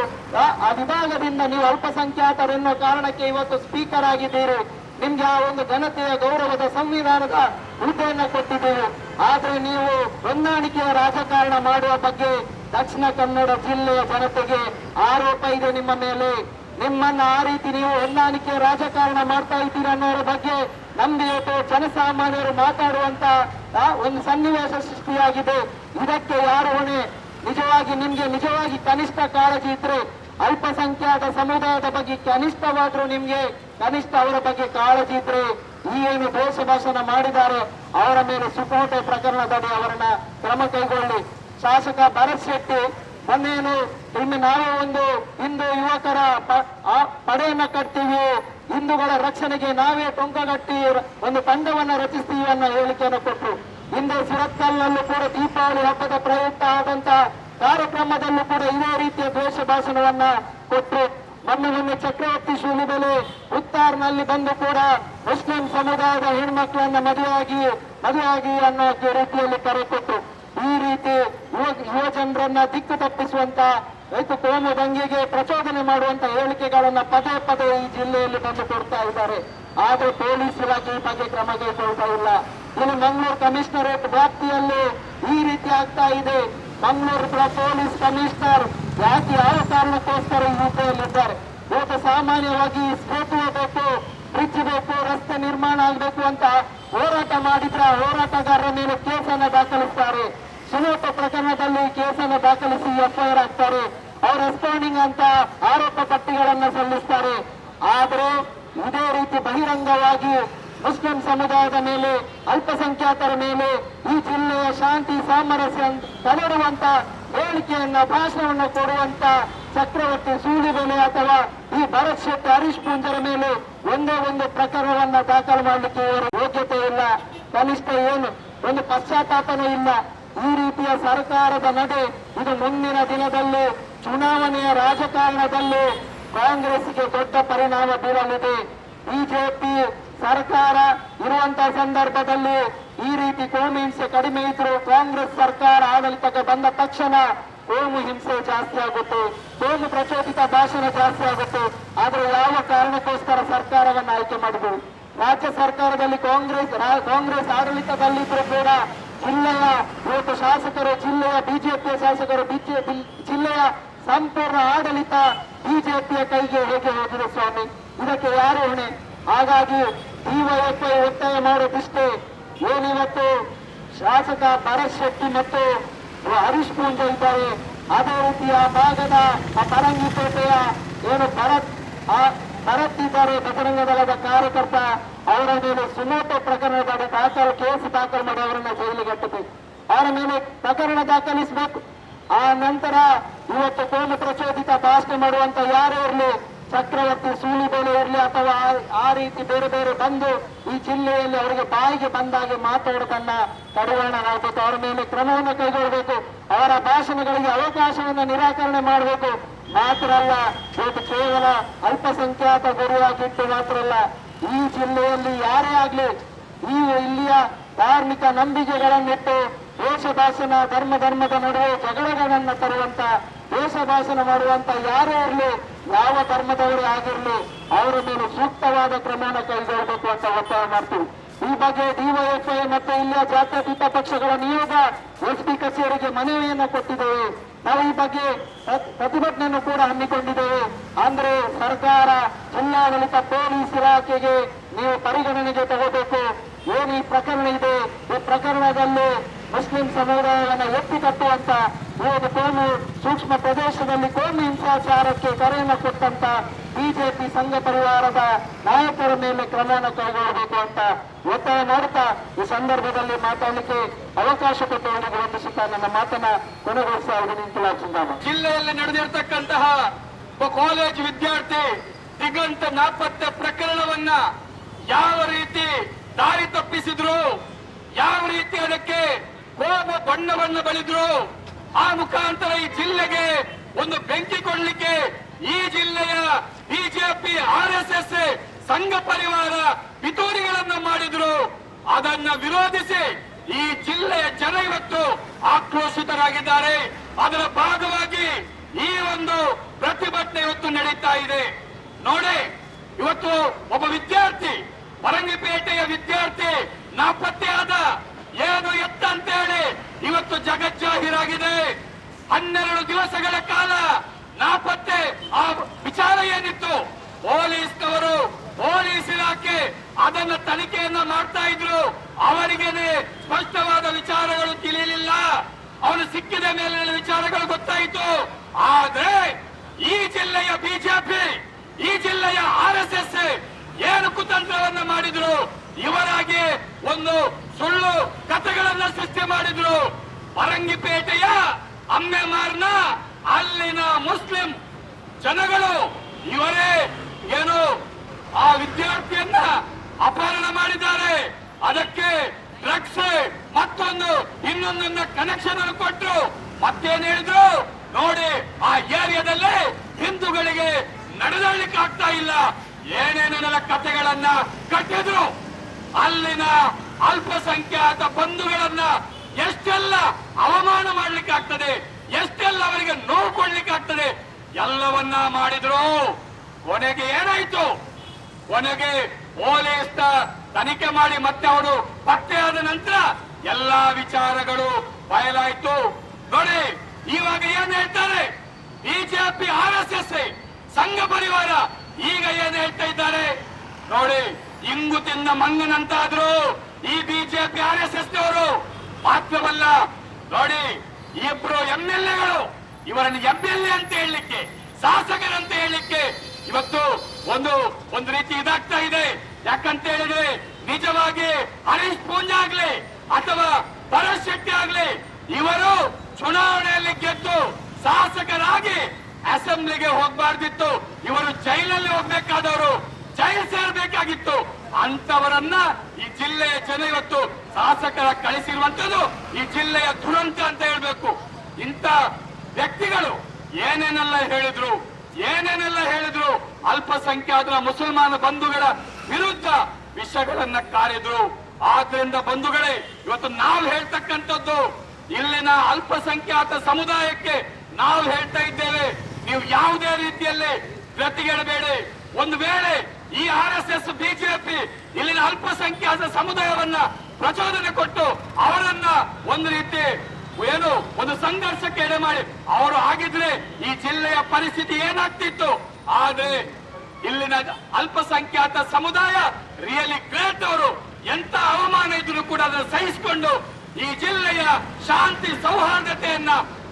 ಆ ವಿಭಾಗದಿಂದ ನೀವು ಅಲ್ಪಸಂಖ್ಯಾತರೆನ್ನೋ ಕಾರಣಕ್ಕೆ ಇವತ್ತು ಸ್ಪೀಕರ್ ಆಗಿದ್ದೀರಿ. ನಿಮ್ಗೆ ಆ ಒಂದು ಘನತೆಯ ಗೌರವದ ಸಂವಿಧಾನದ ಹುದ್ದೆಯನ್ನ ಕೊಟ್ಟಿದ್ದೀರಿ. ಆದ್ರೆ ನೀವು ಹೊಂದಾಣಿಕೆಯ ರಾಜಕಾರಣ ಮಾಡುವ ಬಗ್ಗೆ ದಕ್ಷಿಣ ಕನ್ನಡ ಜಿಲ್ಲೆಯ ಜನತೆಗೆ ಆರೋಪ ಇದೆ ನಿಮ್ಮ ಮೇಲೆ. ನಿಮ್ಮನ್ನ ಆ ರೀತಿ ನೀವು ಹೊಂದಾಣಿಕೆಯ ರಾಜಕಾರಣ ಮಾಡ್ತಾ ಇದ್ದೀರ ಅನ್ನೋರ ಬಗ್ಗೆ ನಮ್ದು ಇವತ್ತು ಜನಸಾಮಾನ್ಯರು ಮಾತಾಡುವಂತ ಒಂದು ಸನ್ನಿವೇಶ ಸೃಷ್ಟಿಯಾಗಿದೆ. ಇದಕ್ಕೆ ಯಾರು ಹೊಣೆ? ನಿಜವಾಗಿ ಕನಿಷ್ಠ ಕಾಳಜಿ ಇದ್ರೆ ಅಲ್ಪಸಂಖ್ಯಾತ ಸಮುದಾಯದ ಬಗ್ಗೆ ಕನಿಷ್ಠವಾದ್ರೂ ನಿಮ್ಗೆ ಕನಿಷ್ಠ ಅವರ ಬಗ್ಗೆ ಕಾಳಜಿ ಇದ್ರೆ ಈ ಏನು ದೋಷ ಭಾಷಣ ಮಾಡಿದ್ದಾರೆ ಅವರ ಮೇಲೆ ಸುಕೋಟೆ ಪ್ರಕರಣದಡಿ ಅವರನ್ನ ಕ್ರಮ ಕೈಗೊಳ್ಳಿ. ಶಾಸಕ ಭರತ್ ಶೆಟ್ಟಿ ಮೊನ್ನೇನು ನಾವೇ ಒಂದು ಹಿಂದೂ ಯುವಕರ ಪಡೆಯನ್ನ ಕಟ್ತೀವಿ, ಹಿಂದೂಗಳ ರಕ್ಷಣೆಗೆ ನಾವೇ ಟೊಂಕಗಟ್ಟಿ ಒಂದು ತಂಡವನ್ನ ರಚಿಸ್ತೀವಿ ಅನ್ನೋ ಹೇಳಿಕೆಯನ್ನು ಕೊಟ್ಟರು. ಹಿಂದೆ ಸುರತ್ಕಲ್ನಲ್ಲೂ ಕೂಡ ದೀಪಾವಳಿ ಹಬ್ಬದ ಪ್ರಯುಕ್ತ ಆದಂತ ಕಾರ್ಯಕ್ರಮದಲ್ಲೂ ಕೂಡ ಇದೇ ರೀತಿಯ ದ್ವೇಷ ಭಾಷಣವನ್ನ ಕೊಟ್ಟರು. ಮೊನ್ನೆ ಚಕ್ರವರ್ತಿ ಶೂಲಿಬೆಲೆ ಉತ್ತಾರ್ನಲ್ಲಿ ಬಂದು ಕೂಡ ಮುಸ್ಲಿಂ ಸಮುದಾಯದ ಹೆಣ್ಮಕ್ಳನ್ನ ಮದುವೆಯಾಗಿ ಅನ್ನೋ ರೀತಿಯಲ್ಲಿ ಕರೆ ಕೊಟ್ಟರು. ಈ ರೀತಿ ಯುವ ಜನರನ್ನ ದಿಕ್ಕು ತಪ್ಪಿಸುವಂತ ಕೋಮು ದಂಗೆಗೆ ಪ್ರಚೋದನೆ ಮಾಡುವಂತ ಹೇಳಿಕೆಗಳನ್ನ ಪದೇ ಈ ಜಿಲ್ಲೆಯಲ್ಲಿ ಬಂದು ಕೊಡ್ತಾ ಇದ್ದಾರೆ. ಆದ್ರೆ ಪೊಲೀಸ್ ಇಲಾಖೆ ಈ ಬಗ್ಗೆ ಕ್ರಮ ಕೈಗೊಳ್ತಾ ಇಲ್ಲ. ಇಲ್ಲಿ ಮಂಗಳೂರು ಕಮಿಷನರೇಟ್ ವ್ಯಾಪ್ತಿಯಲ್ಲಿ ಈ ರೀತಿ ಆಗ್ತಾ ಇದೆ. ಮಂಗಳೂರು ಪೊಲೀಸ್ ಕಮಿಷನರ್ ಯಾವ ಕಾರಣಕ್ಕೋಸ್ಕರ ಈ ಹುದ್ದೆಯಲ್ಲಿದ್ದಾರೆ? ಇವತ್ತು ಸಾಮಾನ್ಯವಾಗಿ ಸೇತುವೆ ಬೇಕು, ಬ್ರಿಡ್ಜ್ ಬೇಕು, ರಸ್ತೆ ನಿರ್ಮಾಣ ಆಗಬೇಕು ಅಂತ ಹೋರಾಟ ಮಾಡಿದ್ರೆ ಹೋರಾಟಗಾರರ ಮೇಲೆ ಕೇಸನ್ನ ದಾಖಲಿಸ್ತಾರೆ. ಸುನೋಟ ಪ್ರಕರಣದಲ್ಲಿ ಕೇಸನ್ನು ದಾಖಲಿಸಿ ಎಫ್ಐಆರ್ ಆಗ್ತಾರೆ. ಅವ್ರು ರೆಸ್ಪಾಂಡಿಂಗ್ ಅಂತ ಆರೋಪ ಪಟ್ಟಿಗಳನ್ನ ಸಲ್ಲಿಸ್ತಾರೆ. ಆದ್ರೆ ಇದೇ ರೀತಿ ಬಹಿರಂಗವಾಗಿ ಮುಸ್ಲಿಂ ಸಮುದಾಯದ ಮೇಲೆ, ಅಲ್ಪಸಂಖ್ಯಾತರ ಮೇಲೆ, ಈ ಜಿಲ್ಲೆಯ ಶಾಂತಿ ಸಾಮರಸ್ಯ ಕದಡುವಂತ ಹೇಳಿಕೆಯನ್ನ ಭಾಷಣವನ್ನು ಕೊಡುವಂತ ಚಕ್ರವರ್ತಿ ಸೂಲಿಬೆಲೆ ಅಥವಾ ಈ ಭರತ್ ಶೆಟ್ಟಿ, ಹರೀಶ್ ಪೂಂಜರ ಮೇಲೆ ಒಂದೇ ಒಂದು ಪ್ರಕರಣವನ್ನ ದಾಖಲು ಮಾಡಲಿಕ್ಕೆ ಇವರ ಯೋಗ್ಯತೆ ಇಲ್ಲ. ಕನಿಷ್ಠ ಏನು ಒಂದು ಪಶ್ಚಾತ್ತಾಪನೂ ಇಲ್ಲ. ಈ ರೀತಿಯ ಸರ್ಕಾರದ ನಡೆ ಇದು ಮುಂದಿನ ದಿನದಲ್ಲಿ ಚುನಾವಣೆಯ ರಾಜಕಾರಣದಲ್ಲಿ ಕಾಂಗ್ರೆಸ್ಗೆ ದೊಡ್ಡ ಪರಿಣಾಮ ಬೀರಲಿದೆ. ಬಿಜೆಪಿ ಸರ್ಕಾರ ಇರುವಂತಹ ಸಂದರ್ಭದಲ್ಲಿ ಈ ರೀತಿ ಕೋಮು ಹಿಂಸೆ ಕಡಿಮೆ ಇದ್ರು ಕಾಂಗ್ರೆಸ್ ಸರ್ಕಾರ ಆಡಳಿತಕ್ಕೆ ಬಂದ ತಕ್ಷಣ ಕೋಮು ಹಿಂಸೆ ಜಾಸ್ತಿ ಆಗುತ್ತೆ, ಕೋಮು ಪ್ರಚೋದಿತ ಭಾಷಣ ಜಾಸ್ತಿ ಆಗುತ್ತೆ. ಆದ್ರೆ ಯಾವ ಕಾರಣಕ್ಕೋಸ್ಕರ ಸರ್ಕಾರವನ್ನು ಆಯ್ಕೆ ಮಾಡಿದ್ರು? ರಾಜ್ಯ ಸರ್ಕಾರದಲ್ಲಿ ಕಾಂಗ್ರೆಸ್ ಆಡಳಿತದಲ್ಲಿದ್ರು ಕೂಡ ಜಿಲ್ಲೆಯ ಇವತ್ತು ಶಾಸಕರು, ಜಿಲ್ಲೆಯ ಬಿಜೆಪಿಯ ಶಾಸಕರು, ಜಿಲ್ಲೆಯ ಸಂಪೂರ್ಣ ಆಡಳಿತ ಬಿಜೆಪಿಯ ಕೈಗೆ ಹೇಗೆ ಹೋಗಿದೆ ಸ್ವಾಮಿ? ಇದಕ್ಕೆ ಯಾರು ಹೊಣೆ? ಹಾಗಾಗಿ ಡಿವೈಎಫ್ಐ ಒತ್ತಾಯ ಮಾಡೋದಿಷ್ಟೇ, ಏನಿವತ್ತು ಶಾಸಕ ಭರತ್ ಶೆಟ್ಟಿ ಮತ್ತು ಹರೀಶ್ ಪೂಂಜ ಇದ್ದಾರೆ, ಅದೇ ರೀತಿ ಆ ಭಾಗದ ಪರಂಗಿಪೇಟೆಯ ಏನು ಭರತ್ ಇದ್ದಾರೆ, ಬಜರಂಗ ದಳದ ಕಾರ್ಯಕರ್ತ, ಅವರ ಮೇಲೆ ಸುಮೋಟೋ ಪ್ರಕರಣದಡಿ ಕೇಸು ದಾಖಲು ಮಾಡಿ ಅವರನ್ನ ಜೈಲಿಗೆ ಅಟ್ಟಬೇಕು. ಅವರ ಮೇಲೆ ಪ್ರಕರಣ ದಾಖಲಿಸಬೇಕು. ಆ ನಂತರ ಇವತ್ತು ಕೋಮು ಪ್ರಚೋದಿತ ಭಾಷಣ ಮಾಡುವಂತ ಯಾರೇ ಇರಲಿ, ಚಕ್ರವರ್ತಿ ಸೂಲಿಬೆಲೆ ಇರಲಿ ಅಥವಾ ಆ ರೀತಿ ಬೇರೆ ಬೇರೆ ಬಂದು ಈ ಜಿಲ್ಲೆಯಲ್ಲಿ ಅವರಿಗೆ ಬಾಯಿಗೆ ಬಂದಾಗೆ ಮಾತಾಡೋದನ್ನ ಕಡಿವಾಣ ಹಾಕಬೇಕು. ಅವರ ಮೇಲೆ ಕ್ರಮವನ್ನು ಕೈಗೊಳ್ಳಬೇಕು. ಅವರ ಭಾಷಣಗಳಿಗೆ ಅವಕಾಶವನ್ನು ನಿರಾಕರಣೆ ಮಾಡಬೇಕು. ಮಾತ್ರ ಅಲ್ಲ, ಇವತ್ತು ಕೇವಲ ಅಲ್ಪಸಂಖ್ಯಾತ ಗುರಿಯಾಗಿಟ್ಟು ಮಾತ್ರ ಅಲ್ಲ, ಈ ಜಿಲ್ಲೆಯಲ್ಲಿ ಯಾರೇ ಆಗ್ಲಿ ಇಲ್ಲಿಯ ಧಾರ್ಮಿಕ ನಂಬಿಕೆಗಳನ್ನಿಟ್ಟು ದೇಶಭಾಷಣ ಧರ್ಮದ ನಡುವೆ ಜಗಳಗಳನ್ನ ತರುವಂತ ದೇಶಭಾಷಣ ಮಾಡುವಂತ ಯಾರೇ ಇರಲಿ, ಯಾವ ಧರ್ಮದವರೇ ಆಗಿರ್ಲಿ, ಅವರ ಮೇಲೆ ಸೂಕ್ತವಾದ ಕ್ರಮವನ್ನು ಕೈಗೊಳ್ಳಬೇಕು ಅಂತ ಒತ್ತಾಯ ಮಾಡ್ತೀವಿ. ಈ ಬಗ್ಗೆ ಡಿವೈಎಫ್ಐ ಮತ್ತು ಇಲ್ಲಿಯ ಜಾತ್ಯತೀತ ಪಕ್ಷಗಳ ನಿಯೋಗ ಎಸ್ಪಿ ಕಚೇರಿಗೆ ಮನವಿಯನ್ನು ಕೊಟ್ಟಿದ್ದೇವೆ. ನಾವು ಈ ಬಗ್ಗೆ ಪ್ರತಿಭಟನೆಯನ್ನು ಕೂಡ ಹಮ್ಮಿಕೊಂಡಿದ್ದೇವೆ. ಅಂದ್ರೆ ಸರ್ಕಾರ, ಜಿಲ್ಲಾಡಳಿತ, ಪೊಲೀಸ್ ಇಲಾಖೆಗೆ ನೀವು ಪರಿಗಣನೆಗೆ ತಗೋಬೇಕು. ಏನು ಈ ಪ್ರಕರಣ ಇದೆ, ಈ ಪ್ರಕರಣದಲ್ಲಿ ಮುಸ್ಲಿಂ ಸಮುದಾಯವನ್ನು ಎತ್ತಿ ಕಟ್ಟುವಂತ ಒಂದು ಕೋಮು ಸೂಕ್ಷ್ಮ ಪ್ರದೇಶದಲ್ಲಿ ಕೋಮು ಹಿಂಸಾಚಾರಕ್ಕೆ ಕರೆಯನ್ನು ಕೊಟ್ಟಂತ ಬಿಜೆಪಿ ಸಂಘ ಪರಿವಾರದ ನಾಯಕರ ಮೇಲೆ ಕ್ರಮವನ್ನು ಕೈಗೊಳ್ಳಬೇಕು ಅಂತ ಒತ್ತಾಯ ಮಾಡುತ್ತಾ ಈ ಸಂದರ್ಭದಲ್ಲಿ ಮಾತಾಡಲಿಕ್ಕೆ ಅವಕಾಶ ಕೊಟ್ಟವರಿಗೆ ವಂದಿಸುತ್ತಾ ನನ್ನ ಮಾತನ್ನ ಕೊನೆಗೊಳಿಸ್ತಾ ಇದ್ದೀನಿ. ಜಿಲ್ಲೆಯಲ್ಲಿ ನಡೆದಿರ್ತಕ್ಕಂತಹ ಒಬ್ಬ ಕಾಲೇಜು ವಿದ್ಯಾರ್ಥಿ ದಿಗಂತ ನಾಪತ್ತೆ ಪ್ರಕರಣವನ್ನ ಯಾವ ರೀತಿ ದಾರಿ ತಪ್ಪಿಸಿದ್ರು, ಯಾವ ರೀತಿ ಅದಕ್ಕೆ ಕೋಮು ಬಣ್ಣವನ್ನು ಬಳಿದ್ರು, ಆ ಮುಖಾಂತರ ಈ ಜಿಲ್ಲೆಗೆ ಒಂದು ಬೆಂಕಿ ಕೊಡಲಿಕ್ಕೆ ಈ ಜಿಲ್ಲೆಯ ಬಿಜೆಪಿ RSS ಸಂಘ ಪರಿವಾರ ಪಿತೂರಿಗಳನ್ನ ಮಾಡಿದ್ರು. ಅದನ್ನ ವಿರೋಧಿಸಿ ಈ ಜಿಲ್ಲೆಯ ಜನ ಇವತ್ತು ಆಕ್ರೋಶಿತರಾಗಿದ್ದಾರೆ. ಅದರ ಭಾಗವಾಗಿ ಈ ಒಂದು ಪ್ರತಿಭಟನೆ ಇವತ್ತು ನಡೀತಾ ಇದೆ. ನೋಡಿ, ಇವತ್ತು ಒಬ್ಬ ವಿದ್ಯಾರ್ಥಿ, ಪರಂಗಿಪೇಟೆಯ ವಿದ್ಯಾರ್ಥಿ ನಾಪತ್ತೆಯಾದ, ಏನು ಎತ್ತ ಅಂತೇಳಿ ಇವತ್ತು ಜಗಜ್ಜಾಹೀರಾಗಿದೆ. 12 ದಿವಸಗಳ ಕಾಲ ನಾಪತ್ತೆ. ಆ ವಿಚಾರ ಏನಿತ್ತು, ಪೊಲೀಸ್ ಇಲಾಖೆ ಅದನ್ನ ತನಿಖೆಯನ್ನ ಮಾಡ್ತಾ ಇದ್ರು. ಅವರಿಗೇನೆ ಸ್ಪಷ್ಟವಾದ ವಿಚಾರಗಳು ತಿಳಿಯಲಿಲ್ಲ. ಅವನು ಸಿಕ್ಕಿದ ಮೇಲೆ ವಿಚಾರಗಳು ಗೊತ್ತಾಯಿತು. ಆದ್ರೆ ಈ ಜಿಲ್ಲೆಯ ಬಿಜೆಪಿ, ಈ ಜಿಲ್ಲೆಯ RSS ಏನು ಕುತಂತ್ರವನ್ನ ಮಾಡಿದ್ರು, ಇವರಾಗಿ ಒಂದು ಸುಳ್ಳು ಕಥೆಗಳನ್ನ ಸೃಷ್ಟಿ ಮಾಡಿದ್ರು. ಪರಂಗಿಪೇಟೆಯ ಅಮ್ಮೆಮಾರ್ನ ಅಲ್ಲಿನ ಮುಸ್ಲಿಂ ಜನಗಳು ಇವರೇ ಏನು ಆ ವಿದ್ಯಾರ್ಥಿಯನ್ನ ಅಪಹರಣ ಮಾಡಿದ್ದಾರೆ. ಅದಕ್ಕೆ ಡ್ರಗ್ಸ್ ಮತ್ತೊಂದು ಇನ್ನೊಂದನ್ನ ಕನೆಕ್ಷನ್ ಅನ್ನು ಕೊಟ್ಟರು. ಮತ್ತೇನ್ ಹೇಳಿದ್ರು ನೋಡಿ, ಆ ಏರಿಯಾದಲ್ಲಿ ಹಿಂದೂಗಳಿಗೆ ನಡೆದಾಡಲಿಕ್ಕೆ ಆಗ್ತಾ ಇಲ್ಲ, ಏನೇನೆಲ್ಲ ಕಥೆಗಳನ್ನ ಕಟ್ಟಿದ್ರು. ಅಲ್ಲಿನ ಅಲ್ಪಸಂಖ್ಯಾತ ಬಂಧುಗಳನ್ನ ಎಷ್ಟೆಲ್ಲ ಅವಮಾನ ಮಾಡ್ಲಿಕ್ಕೆ ಆಗ್ತದೆ, ಎಷ್ಟೆಲ್ಲ ಅವರಿಗೆ ನೋವು ಕೊಡ್ಲಿಕ್ಕೆ ಆಗ್ತದೆ, ಎಲ್ಲವನ್ನ ಮಾಡಿದ್ರು. ಕೊನೆಗೆ ಏನಾಯ್ತು? ಕೊನೆಗೆ ಪೊಲೀಸ್ ತನಿಖೆ ಮಾಡಿ ಮತ್ತೆ ಅವರು ಪತ್ತೆಯಾದ ನಂತರ ಎಲ್ಲಾ ವಿಚಾರಗಳು ಬಯಲಾಯ್ತು. ನೋಡಿ, ಇವಾಗ ಏನ್ ಹೇಳ್ತಾರೆ ಬಿಜೆಪಿ RSS ಸಂಘ ಪರಿವಾರ, ಈಗ ಏನ್ ಹೇಳ್ತಾ ಇದ್ದಾರೆ ನೋಡಿ, ಇಂಗು ತಿಂದ ಮಂಗನಂತಾದ್ರು ಈ ಬಿಜೆಪಿ RSS ನವರು. ಮಾತ್ರವಲ್ಲ ನೋಡಿ, ಇಬ್ರು MLAಗಳು ಇವರನ್ನು MLA ಅಂತ ಹೇಳಲಿಕ್ಕೆ, ಶಾಸಕರಂತ ಹೇಳಲಿಕ್ಕೆ ಇವತ್ತು ಒಂದು ರೀತಿ ಇದಾಗ್ತಾ ಇದೆ. ಯಾಕಂತ ಹೇಳಿದ್ರೆ ನಿಜವಾಗಿ ಹರೀಶ್ ಪೂಂಜಾ ಆಗ್ಲಿ ಅಥವಾ ಭರತ್ ಶೆಟ್ಟಿ ಆಗ್ಲಿ, ಇವರು ಚುನಾವಣೆಯಲ್ಲಿ ಗೆದ್ದು ಶಾಸಕರಾಗಿ ಅಸೆಂಬ್ಲಿಗೆ ಹೋಗಬಾರ್ದಿತ್ತು. ಇವರು ಜೈಲಲ್ಲಿ ಹೋಗ್ಬೇಕಾದವರು, ಜೈಲು ಸೇರ್ಬೇಕಾಗಿತ್ತು. ಅಂತವರನ್ನ ಈ ಜಿಲ್ಲೆಯ ಜನ ಇವತ್ತು ಶಾಸಕರ ಕಳಿಸಿರುವಂತದ್ದು ಈ ಜಿಲ್ಲೆಯ ದುರಂತ ಅಂತ ಹೇಳ್ಬೇಕು. ಇಂಥ ವ್ಯಕ್ತಿಗಳು ಏನೇನೆಲ್ಲ ಹೇಳಿದ್ರು, ಅಲ್ಪಸಂಖ್ಯಾತರ ಮುಸಲ್ಮಾನ ಬಂಧುಗಳ ವಿರುದ್ಧ ವಿಷಯಗಳನ್ನ ಕಾರಿದ್ರು. ಆದ್ರಿಂದ ಬಂಧುಗಳೇ, ಇವತ್ತು ನಾವು ಹೇಳ್ತಕ್ಕಂಥದ್ದು ಇಲ್ಲಿನ ಅಲ್ಪಸಂಖ್ಯಾತ ಸಮುದಾಯಕ್ಕೆ ನಾವು ಹೇಳ್ತಾ ಇದ್ದೇವೆ, ನೀವು ಯಾವುದೇ ರೀತಿಯಲ್ಲಿ ಪ್ರತಿಗೆಡಬೇಡಿ. ಒಂದು ವೇಳೆ ಈ RSS ಬಿಜೆಪಿ ಇಲ್ಲಿನ ಅಲ್ಪಸಂಖ್ಯಾತ ಸಮುದಾಯವನ್ನ ಪ್ರಚೋದನೆ ಕೊಟ್ಟು ಅವರನ್ನ ಒಂದು ರೀತಿ ಒಂದು ಸಂಘರ್ಷಕ್ಕೆ ಎಡೆ ಮಾಡಿ ಅವರು ಆಗಿದ್ರೆ ಈ ಜಿಲ್ಲೆಯ ಪರಿಸ್ಥಿತಿ ಏನಾಗ್ತಿತ್ತು. ಆದ್ರೆ ಇಲ್ಲಿನ ಅಲ್ಪಸಂಖ್ಯಾತ ಸಮುದಾಯ ರಿಯಲಿ ಗ್ರೇಟ್. ಅವರು ಎಂತ ಅವಮಾನ ಇದ್ರು ಕೂಡ ಅದನ್ನು ಸಹಿಸಿಕೊಂಡು ಈ ಜಿಲ್ಲೆಯ ಶಾಂತಿ ಸೌಹಾರ್ದತೆಯನ್ನ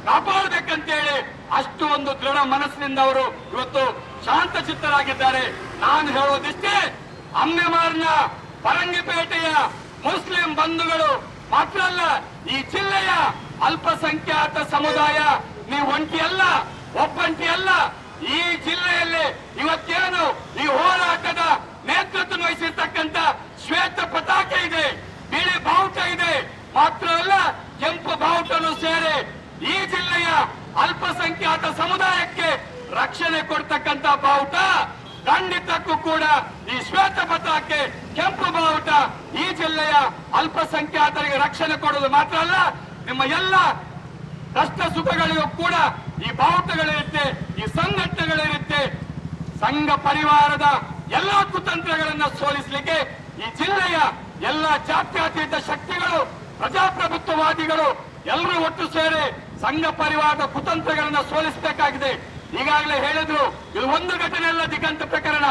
ಕಾಪಾಡಬೇಕಂತೇಳಿ ಅಷ್ಟು ಒಂದು ದೃಢ ಮನಸ್ಸಿನಿಂದ ಅವರು ಇವತ್ತು ಶಾಂತ ಚಿತ್ತರಾಗಿದ್ದಾರೆ. ನಾನು ಹೇಳೋದಿಷ್ಟೇ, ಅಮ್ಮೆಮಾರ್ನ ಪರಂಗಿಪೇಟೆಯ ಮುಸ್ಲಿಂ ಬಂಧುಗಳು ಮಾತ್ರ ಅಲ್ಲ, ಈ ಜಿಲ್ಲೆಯ ಅಲ್ಪಸಂಖ್ಯಾತ ಸಮುದಾಯ ನೀವು ಒಬ್ಬಂಟಿ ಅಲ್ಲ. ಈ ಜಿಲ್ಲೆಯಲ್ಲಿ ಇವತ್ತೇನು ಈ ಹೋರಾಟದ ನೇತೃತ್ವ ವಹಿಸಿರ್ತಕ್ಕಂಥ ಶ್ವೇತ ಪತಾಕೆ ಇದೆ, ಬಿಳಿ ಬಾವುಟ ಇದೆ, ಮಾತ್ರ ಅಲ್ಲ ಕೆಂಪು ಬಾವುಟನು ಸೇರಿ ಈ ಜಿಲ್ಲೆಯ ಅಲ್ಪಸಂಖ್ಯಾತ ಸಮುದಾಯಕ್ಕೆ ರಕ್ಷಣೆ ಕೊಡ್ತಕ್ಕಂತ ಬಾವುಟ ಖಂಡಿತಕ್ಕೂ ಕೂಡ ಈ ಶ್ವೇತ ಪತಾಕೆ ಕೆಂಪು ಬಾವುಟ ಈ ಜಿಲ್ಲೆಯ ಅಲ್ಪಸಂಖ್ಯಾತರಿಗೆ ರಕ್ಷಣೆ ಕೊಡೋದು ಮಾತ್ರ ಅಲ್ಲ, ನಿಮ್ಮ ಎಲ್ಲ ಕಷ್ಟ ಸುಖಗಳಿಗೂ ಕೂಡ ಈ ಬಾವುಟಗಳಿರುತ್ತೆ, ಈ ಸಂಘಟನೆಗಳಿರುತ್ತೆ. ಸಂಘ ಪರಿವಾರದ ಎಲ್ಲಾ ಕುತಂತ್ರಗಳನ್ನ ಸೋಲಿಸಲಿಕ್ಕೆ ಈ ಜಿಲ್ಲೆಯ ಎಲ್ಲ ಜಾತ್ಯತೀತ ಶಕ್ತಿಗಳು, ಪ್ರಜಾಪ್ರಭುತ್ವವಾದಿಗಳು ಎಲ್ಲರೂ ಒಟ್ಟು ಸೇರಿ ಸಂಘ ಪರಿವಾರದ ಕುತಂತ್ರಗಳನ್ನ ಸೋಲಿಸಬೇಕಾಗಿದೆ. ಈಗಾಗಲೇ ಹೇಳಿದ್ರು, ಇದು ಒಂದು ಘಟನೆ ಅಲ್ಲ ದಿಗಂತ ಪ್ರಕರಣ.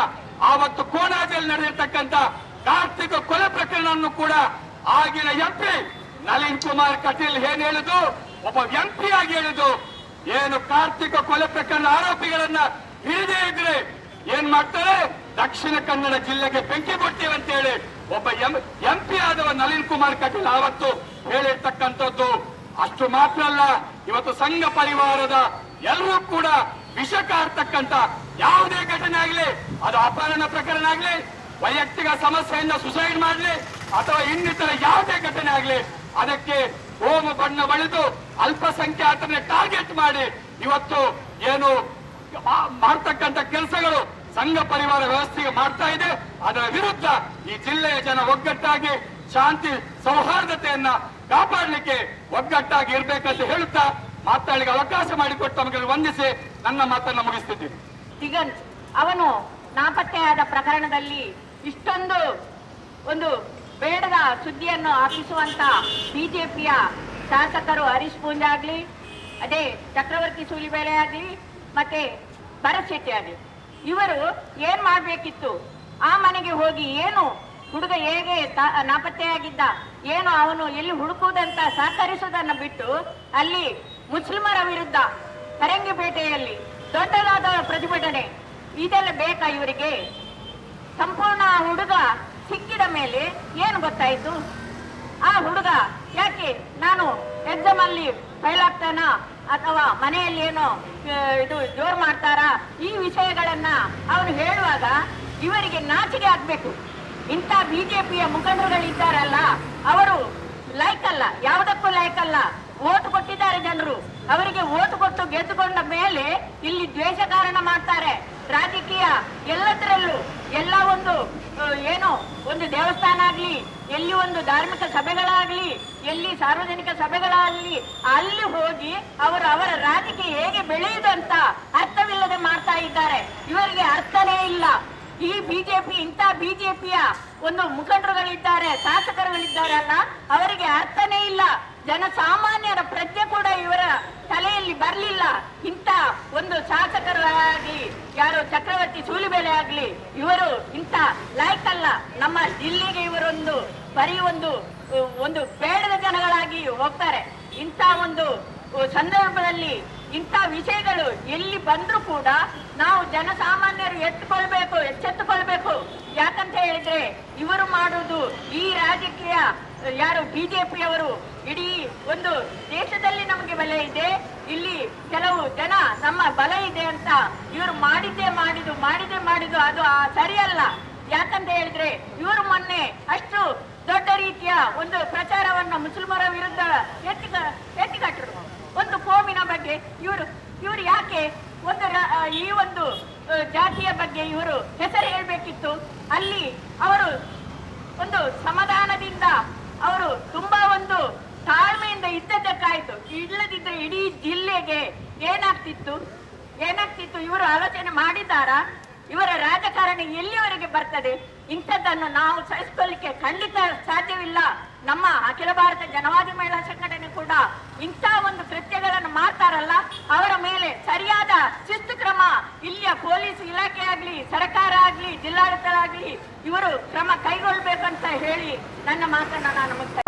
ಆವತ್ತು ಕೋಣಾಜಲ್ಲಿ ನಡೆದಿರ್ತಕ್ಕಂಥ ಕಾರ್ತಿಕ ಕೊಲೆ ಪ್ರಕರಣವನ್ನು ಕೂಡ ಆಗಿನ ಎಂಪಿ ನಳಿನ್ ಕುಮಾರ್ ಕಟೀಲ್ ಏನ್ ಹೇಳಿದ್ರು, ಒಬ್ಬ ಎಂಪಿ ಆಗಿ ಹೇಳಿದ್ರು, ಏನು ಕಾರ್ತಿಕ ಕೊಲೆ ಪ್ರಕರಣ ಆರೋಪಿಗಳನ್ನ ಹಿಡಿದೇ ಇದ್ರೆ ಏನ್ ಮಾಡ್ತಾರೆ, ದಕ್ಷಿಣ ಕನ್ನಡ ಜಿಲ್ಲೆಗೆ ಬೆಂಕಿ ಕೊಡ್ತೀವಿ ಅಂತ ಹೇಳಿ ಒಬ್ಬ ಎಂಪಿ ಆದವ ನಳಿನ್ ಕುಮಾರ್ ಕಟೀಲ್ ಆವತ್ತು ಹೇಳಿರ್ತಕ್ಕಂಥದ್ದು. ಅಷ್ಟು ಮಾತ್ರ ಅಲ್ಲ, ಇವತ್ತು ಸಂಘ ಪರಿವಾರದ ಎಲ್ಲರೂ ಕೂಡ ವಿಷ ಕಾಡ್ತಕ್ಕಂಥ ಯಾವುದೇ ಘಟನೆ ಆಗ್ಲಿ, ಅದು ಅಪಹರಣ ಪ್ರಕರಣ ಆಗ್ಲಿ, ವೈಯಕ್ತಿಕ ಸಮಸ್ಯೆಯಿಂದ ಸುಸೈಡ್ ಮಾಡ್ಲಿ ಅಥವಾ ಇನ್ನಿತರ ಯಾವುದೇ ಘಟನೆ ಆಗ್ಲಿ, ಅದಕ್ಕೆ ಹೋಮ ಬಣ್ಣ ಬಳಿದು ಅಲ್ಪಸಂಖ್ಯಾತರನ್ನ ಟಾರ್ಗೆಟ್ ಮಾಡಿ ಇವತ್ತು ಏನು ಮಾಡ್ತಕ್ಕಂಥ ಕೆಲಸಗಳು ಸಂಘ ಪರಿವಾರ ವ್ಯವಸ್ಥೆಗೆ ಮಾಡ್ತಾ ಇದೆ. ಅದರ ವಿರುದ್ಧ ಈ ಜಿಲ್ಲೆಯ ಜನ ಒಗ್ಗಟ್ಟಾಗಿ ಶಾಂತಿ ಸೌಹಾರ್ದತೆಯನ್ನ ಕಾಪಾಡಲಿಕ್ಕೆ ಒಗ್ಗಟ್ಟಾಗಿ ಇರ್ಬೇಕಂತ ಹೇಳುತ್ತಾ ಮಾತಾಡಲಿಕ್ಕೆ ಅವಕಾಶ ಮಾಡಿಕೊಟ್ಟು ನಮಗೆ ವಂದಿಸಿ ನನ್ನ ಮಾತನ್ನ ಮುಗಿಸ್ತಿದ್ದೀನಿ. ದಿಗಂತ್ ಅವನು ನಾಪತ್ತೆಯಾದ ಪ್ರಕರಣದಲ್ಲಿ ಇಷ್ಟೊಂದು ಒಂದು ಬೇಡದ ಸುದ್ದಿಯನ್ನು ಹಾಕಿಸುವಂತ ಬಿಜೆಪಿಯ ಶಾಸಕರು ಹರೀಶ್ ಪೂಂಜಾ ಆಗ್ಲಿ, ಅದೇ ಚಕ್ರವರ್ತಿ ಸೂಲಿಬೇಳೆ ಆಗ್ಲಿ, ಮತ್ತೆ ಭರತ್ ಶೆಟ್ಟಿ ಆಗ್ಲಿ, ಇವರು ಏನ್ ಮಾಡ್ಬೇಕಿತ್ತು, ಆ ಮನೆಗೆ ಹೋಗಿ ಏನು ಹುಡುಗ ಹೇಗೆ ನಾಪತ್ತೆಯಾಗಿದ್ದ, ಏನು ಅವನು ಎಲ್ಲಿ ಹುಡುಕುವುದಂತ ಸಹಕರಿಸುವುದನ್ನು ಬಿಟ್ಟು ಅಲ್ಲಿ ಮುಸ್ಲಿಮರ ವಿರುದ್ಧ ಫರಂಗಿಪೇಟೆಯಲ್ಲಿ ದೊಡ್ಡದಾದ ಪ್ರತಿಭಟನೆ, ಇದೆಲ್ಲ ಬೇಕಾ ಇವರಿಗೆ? ಸಂಪೂರ್ಣ ಹುಡುಗ ಸಿಕ್ಕಿದ ಮೇಲೆ ಏನು ಗೊತ್ತಾಯ್ತು, ಆ ಹುಡುಗ ಯಾಕೆ ನಾನು ಎಕ್ಸಾಮ್ ಅಲ್ಲಿ ಫೈಲ್ ಆಗ್ತಾನ ಅಥವಾ ಮನೆಯಲ್ಲಿ ಏನೋ ಇದು ಜೋರ್ ಮಾಡ್ತಾರಾ, ಈ ವಿಷಯಗಳನ್ನ ಅವನು ಹೇಳುವಾಗ ಇವರಿಗೆ ನಾಚಿಕೆ ಆಗ್ಬೇಕು. ಇಂಥ ಬಿಜೆಪಿಯ ಮುಖಂಡರುಗಳಿದ್ದಾರಲ್ಲ, ಅವರು ಲೈಕಲ್ಲ, ಯಾವುದಕ್ಕೂ ಲೈಕಲ್ಲ. ಓಟ್ ಕೊಟ್ಟಿದ್ದಾರೆ ಜನರು, ಅವರಿಗೆ ಓಟ್ ಕೊಟ್ಟು ಗೆದ್ದುಕೊಂಡ ಮೇಲೆ ಇಲ್ಲಿ ದ್ವೇಷ ಕಾರಣ ಮಾಡ್ತಾರೆ. ರಾಜಕೀಯ ಎಲ್ಲದರಲ್ಲೂ ಎಲ್ಲ ಒಂದು ಏನೋ ಒಂದು ದೇವಸ್ಥಾನ ಆಗ್ಲಿ, ಎಲ್ಲಿ ಒಂದು ಧಾರ್ಮಿಕ ಸಭೆಗಳಾಗ್ಲಿ, ಎಲ್ಲಿ ಸಾರ್ವಜನಿಕ ಸಭೆಗಳಾಗ್ಲಿ, ಅಲ್ಲಿ ಹೋಗಿ ಅವರ ರಾಜಕೀಯ ಹೇಗೆ ಬೆಳೆಯುವುದಂತ ಅರ್ಥವಿಲ್ಲದೆ ಮಾಡ್ತಾ ಇದ್ದಾರೆ. ಇವರಿಗೆ ಅರ್ಥನೇ ಇಲ್ಲ. ಈ ಬಿಜೆಪಿ ಇಂಥ ಬಿಜೆಪಿಯ ಒಂದು ಮುಖಂಡರುಗಳಿದ್ದಾರೆ, ಶಾಸಕರುಗಳಿದ್ದಾರೆ ಅಲ್ಲ, ಅವರಿಗೆ ಅರ್ಥನೇ ಇಲ್ಲ. ಜನಸಾಮಾನ್ಯರ ಪ್ರಜ್ಞೆ ಕೂಡ ಇವರ ತಲೆಯಲ್ಲಿ ಬರಲಿಲ್ಲ. ಇಂಥ ಒಂದು ಶಾಸಕರಾಗಿ ಯಾರು ಚಕ್ರವರ್ತಿ ಸೂಲಿಬೇಳೆ ಆಗ್ಲಿ, ಇವರು ಇಂಥ ಲಾಯ್ಕ್ ಅಲ್ಲ. ನಮ್ಮ ಜಿಲ್ಲೆಗೆ ಇವರೊಂದು ಬರೀ ಒಂದು ಬೇಡದ ಜನಗಳಾಗಿ ಹೋಗ್ತಾರೆ. ಇಂಥ ಒಂದು ಸಂದರ್ಭದಲ್ಲಿ ಇಂಥ ವಿಷಯಗಳು ಎಲ್ಲಿ ಬಂದ್ರೂ ಕೂಡ ನಾವು ಜನಸಾಮಾನ್ಯರು ಎಚ್ಚೆತ್ತುಕೊಳ್ಬೇಕು. ಯಾಕಂತ ಹೇಳಿದ್ರೆ ಇವರು ಮಾಡುವುದು ಈ ರಾಜಕೀಯ ಯಾರು ಬಿಜೆಪಿಯವರು ಇಡೀ ಒಂದು ದೇಶದಲ್ಲಿ ನಮಗೆ ಬೆಲೆ ಇದೆ, ಇಲ್ಲಿ ಕೆಲವು ಜನ ನಮ್ಮ ಬಲ ಇದೆ ಅಂತ ಇವರು ಮಾಡಿದ್ದೇ ಮಾಡಿದ್ದು ಅದು ಸರಿಯಲ್ಲ. ಯಾಕಂತ ಹೇಳಿದ್ರೆ ಇವರು ಮೊನ್ನೆ ಅಷ್ಟು ದೊಡ್ಡ ರೀತಿಯ ಒಂದು ಪ್ರಚಾರವನ್ನು ಮುಸ್ಲಿಮರ ವಿರುದ್ಧ ಎತ್ತಿಕಟ್ಟರು. ಒಂದು ಕೋಮಿನ ಬಗ್ಗೆ ಇವರು ಯಾಕೆ ಈ ಒಂದು ಜಾತಿಯ ಬಗ್ಗೆ ಇವರು ಹೆಸರು ಹೇಳ್ಬೇಕಿತ್ತು? ಅಲ್ಲಿ ಅವರು ಒಂದು ಸಮಾಧಾನದಿಂದ ಅವರು ತುಂಬಾ ಒಂದು ತಾಳ್ಮೆಯಿಂದ ಇದ್ದದ್ದಕ್ಕಾಯ್ತು. ಇಲ್ಲದಿದ್ದರೆ ಇಡೀ ಜಿಲ್ಲೆಗೆ ಏನಾಗ್ತಿತ್ತು? ಇವರು ಆಲೋಚನೆ ಮಾಡಿದ್ದಾರಾ? ಇವರ ರಾಜಕಾರಣ ಎಲ್ಲಿವರೆಗೆ ಬರ್ತದೆ? ಇಂಥದ್ದನ್ನು ನಾವು ಸಹಿಸಿಕೊಳ್ಳಲಿಕ್ಕೆ ಖಂಡಿತ ಸಾಧ್ಯವಿಲ್ಲ. ನಮ್ಮ ಅಖಿಲ ಭಾರತ ಜನವಾದಿ ಮಹಿಳಾ ಸಂಘಟನೆ ಕೂಡ ಇಂಥ ಒಂದು ಕೃತ್ಯಗಳನ್ನು ಮಾಡ್ತಾರಲ್ಲ, ಅವರ ಮೇಲೆ ಸರಿಯಾದ ಶಿಸ್ತು ಕ್ರಮ ಇಲ್ಲಿಯ ಪೊಲೀಸ್ ಇಲಾಖೆ ಆಗ್ಲಿ, ಸರ್ಕಾರ ಆಗ್ಲಿ, ಜಿಲ್ಲಾಡಳಿತ ಆಗ್ಲಿ, ಇವರು ಕ್ರಮ ಕೈಗೊಳ್ಬೇಕಂತ ಹೇಳಿ ನನ್ನ ಮಾತನ್ನ ನಾನು ಮುಕ್ತಾಯ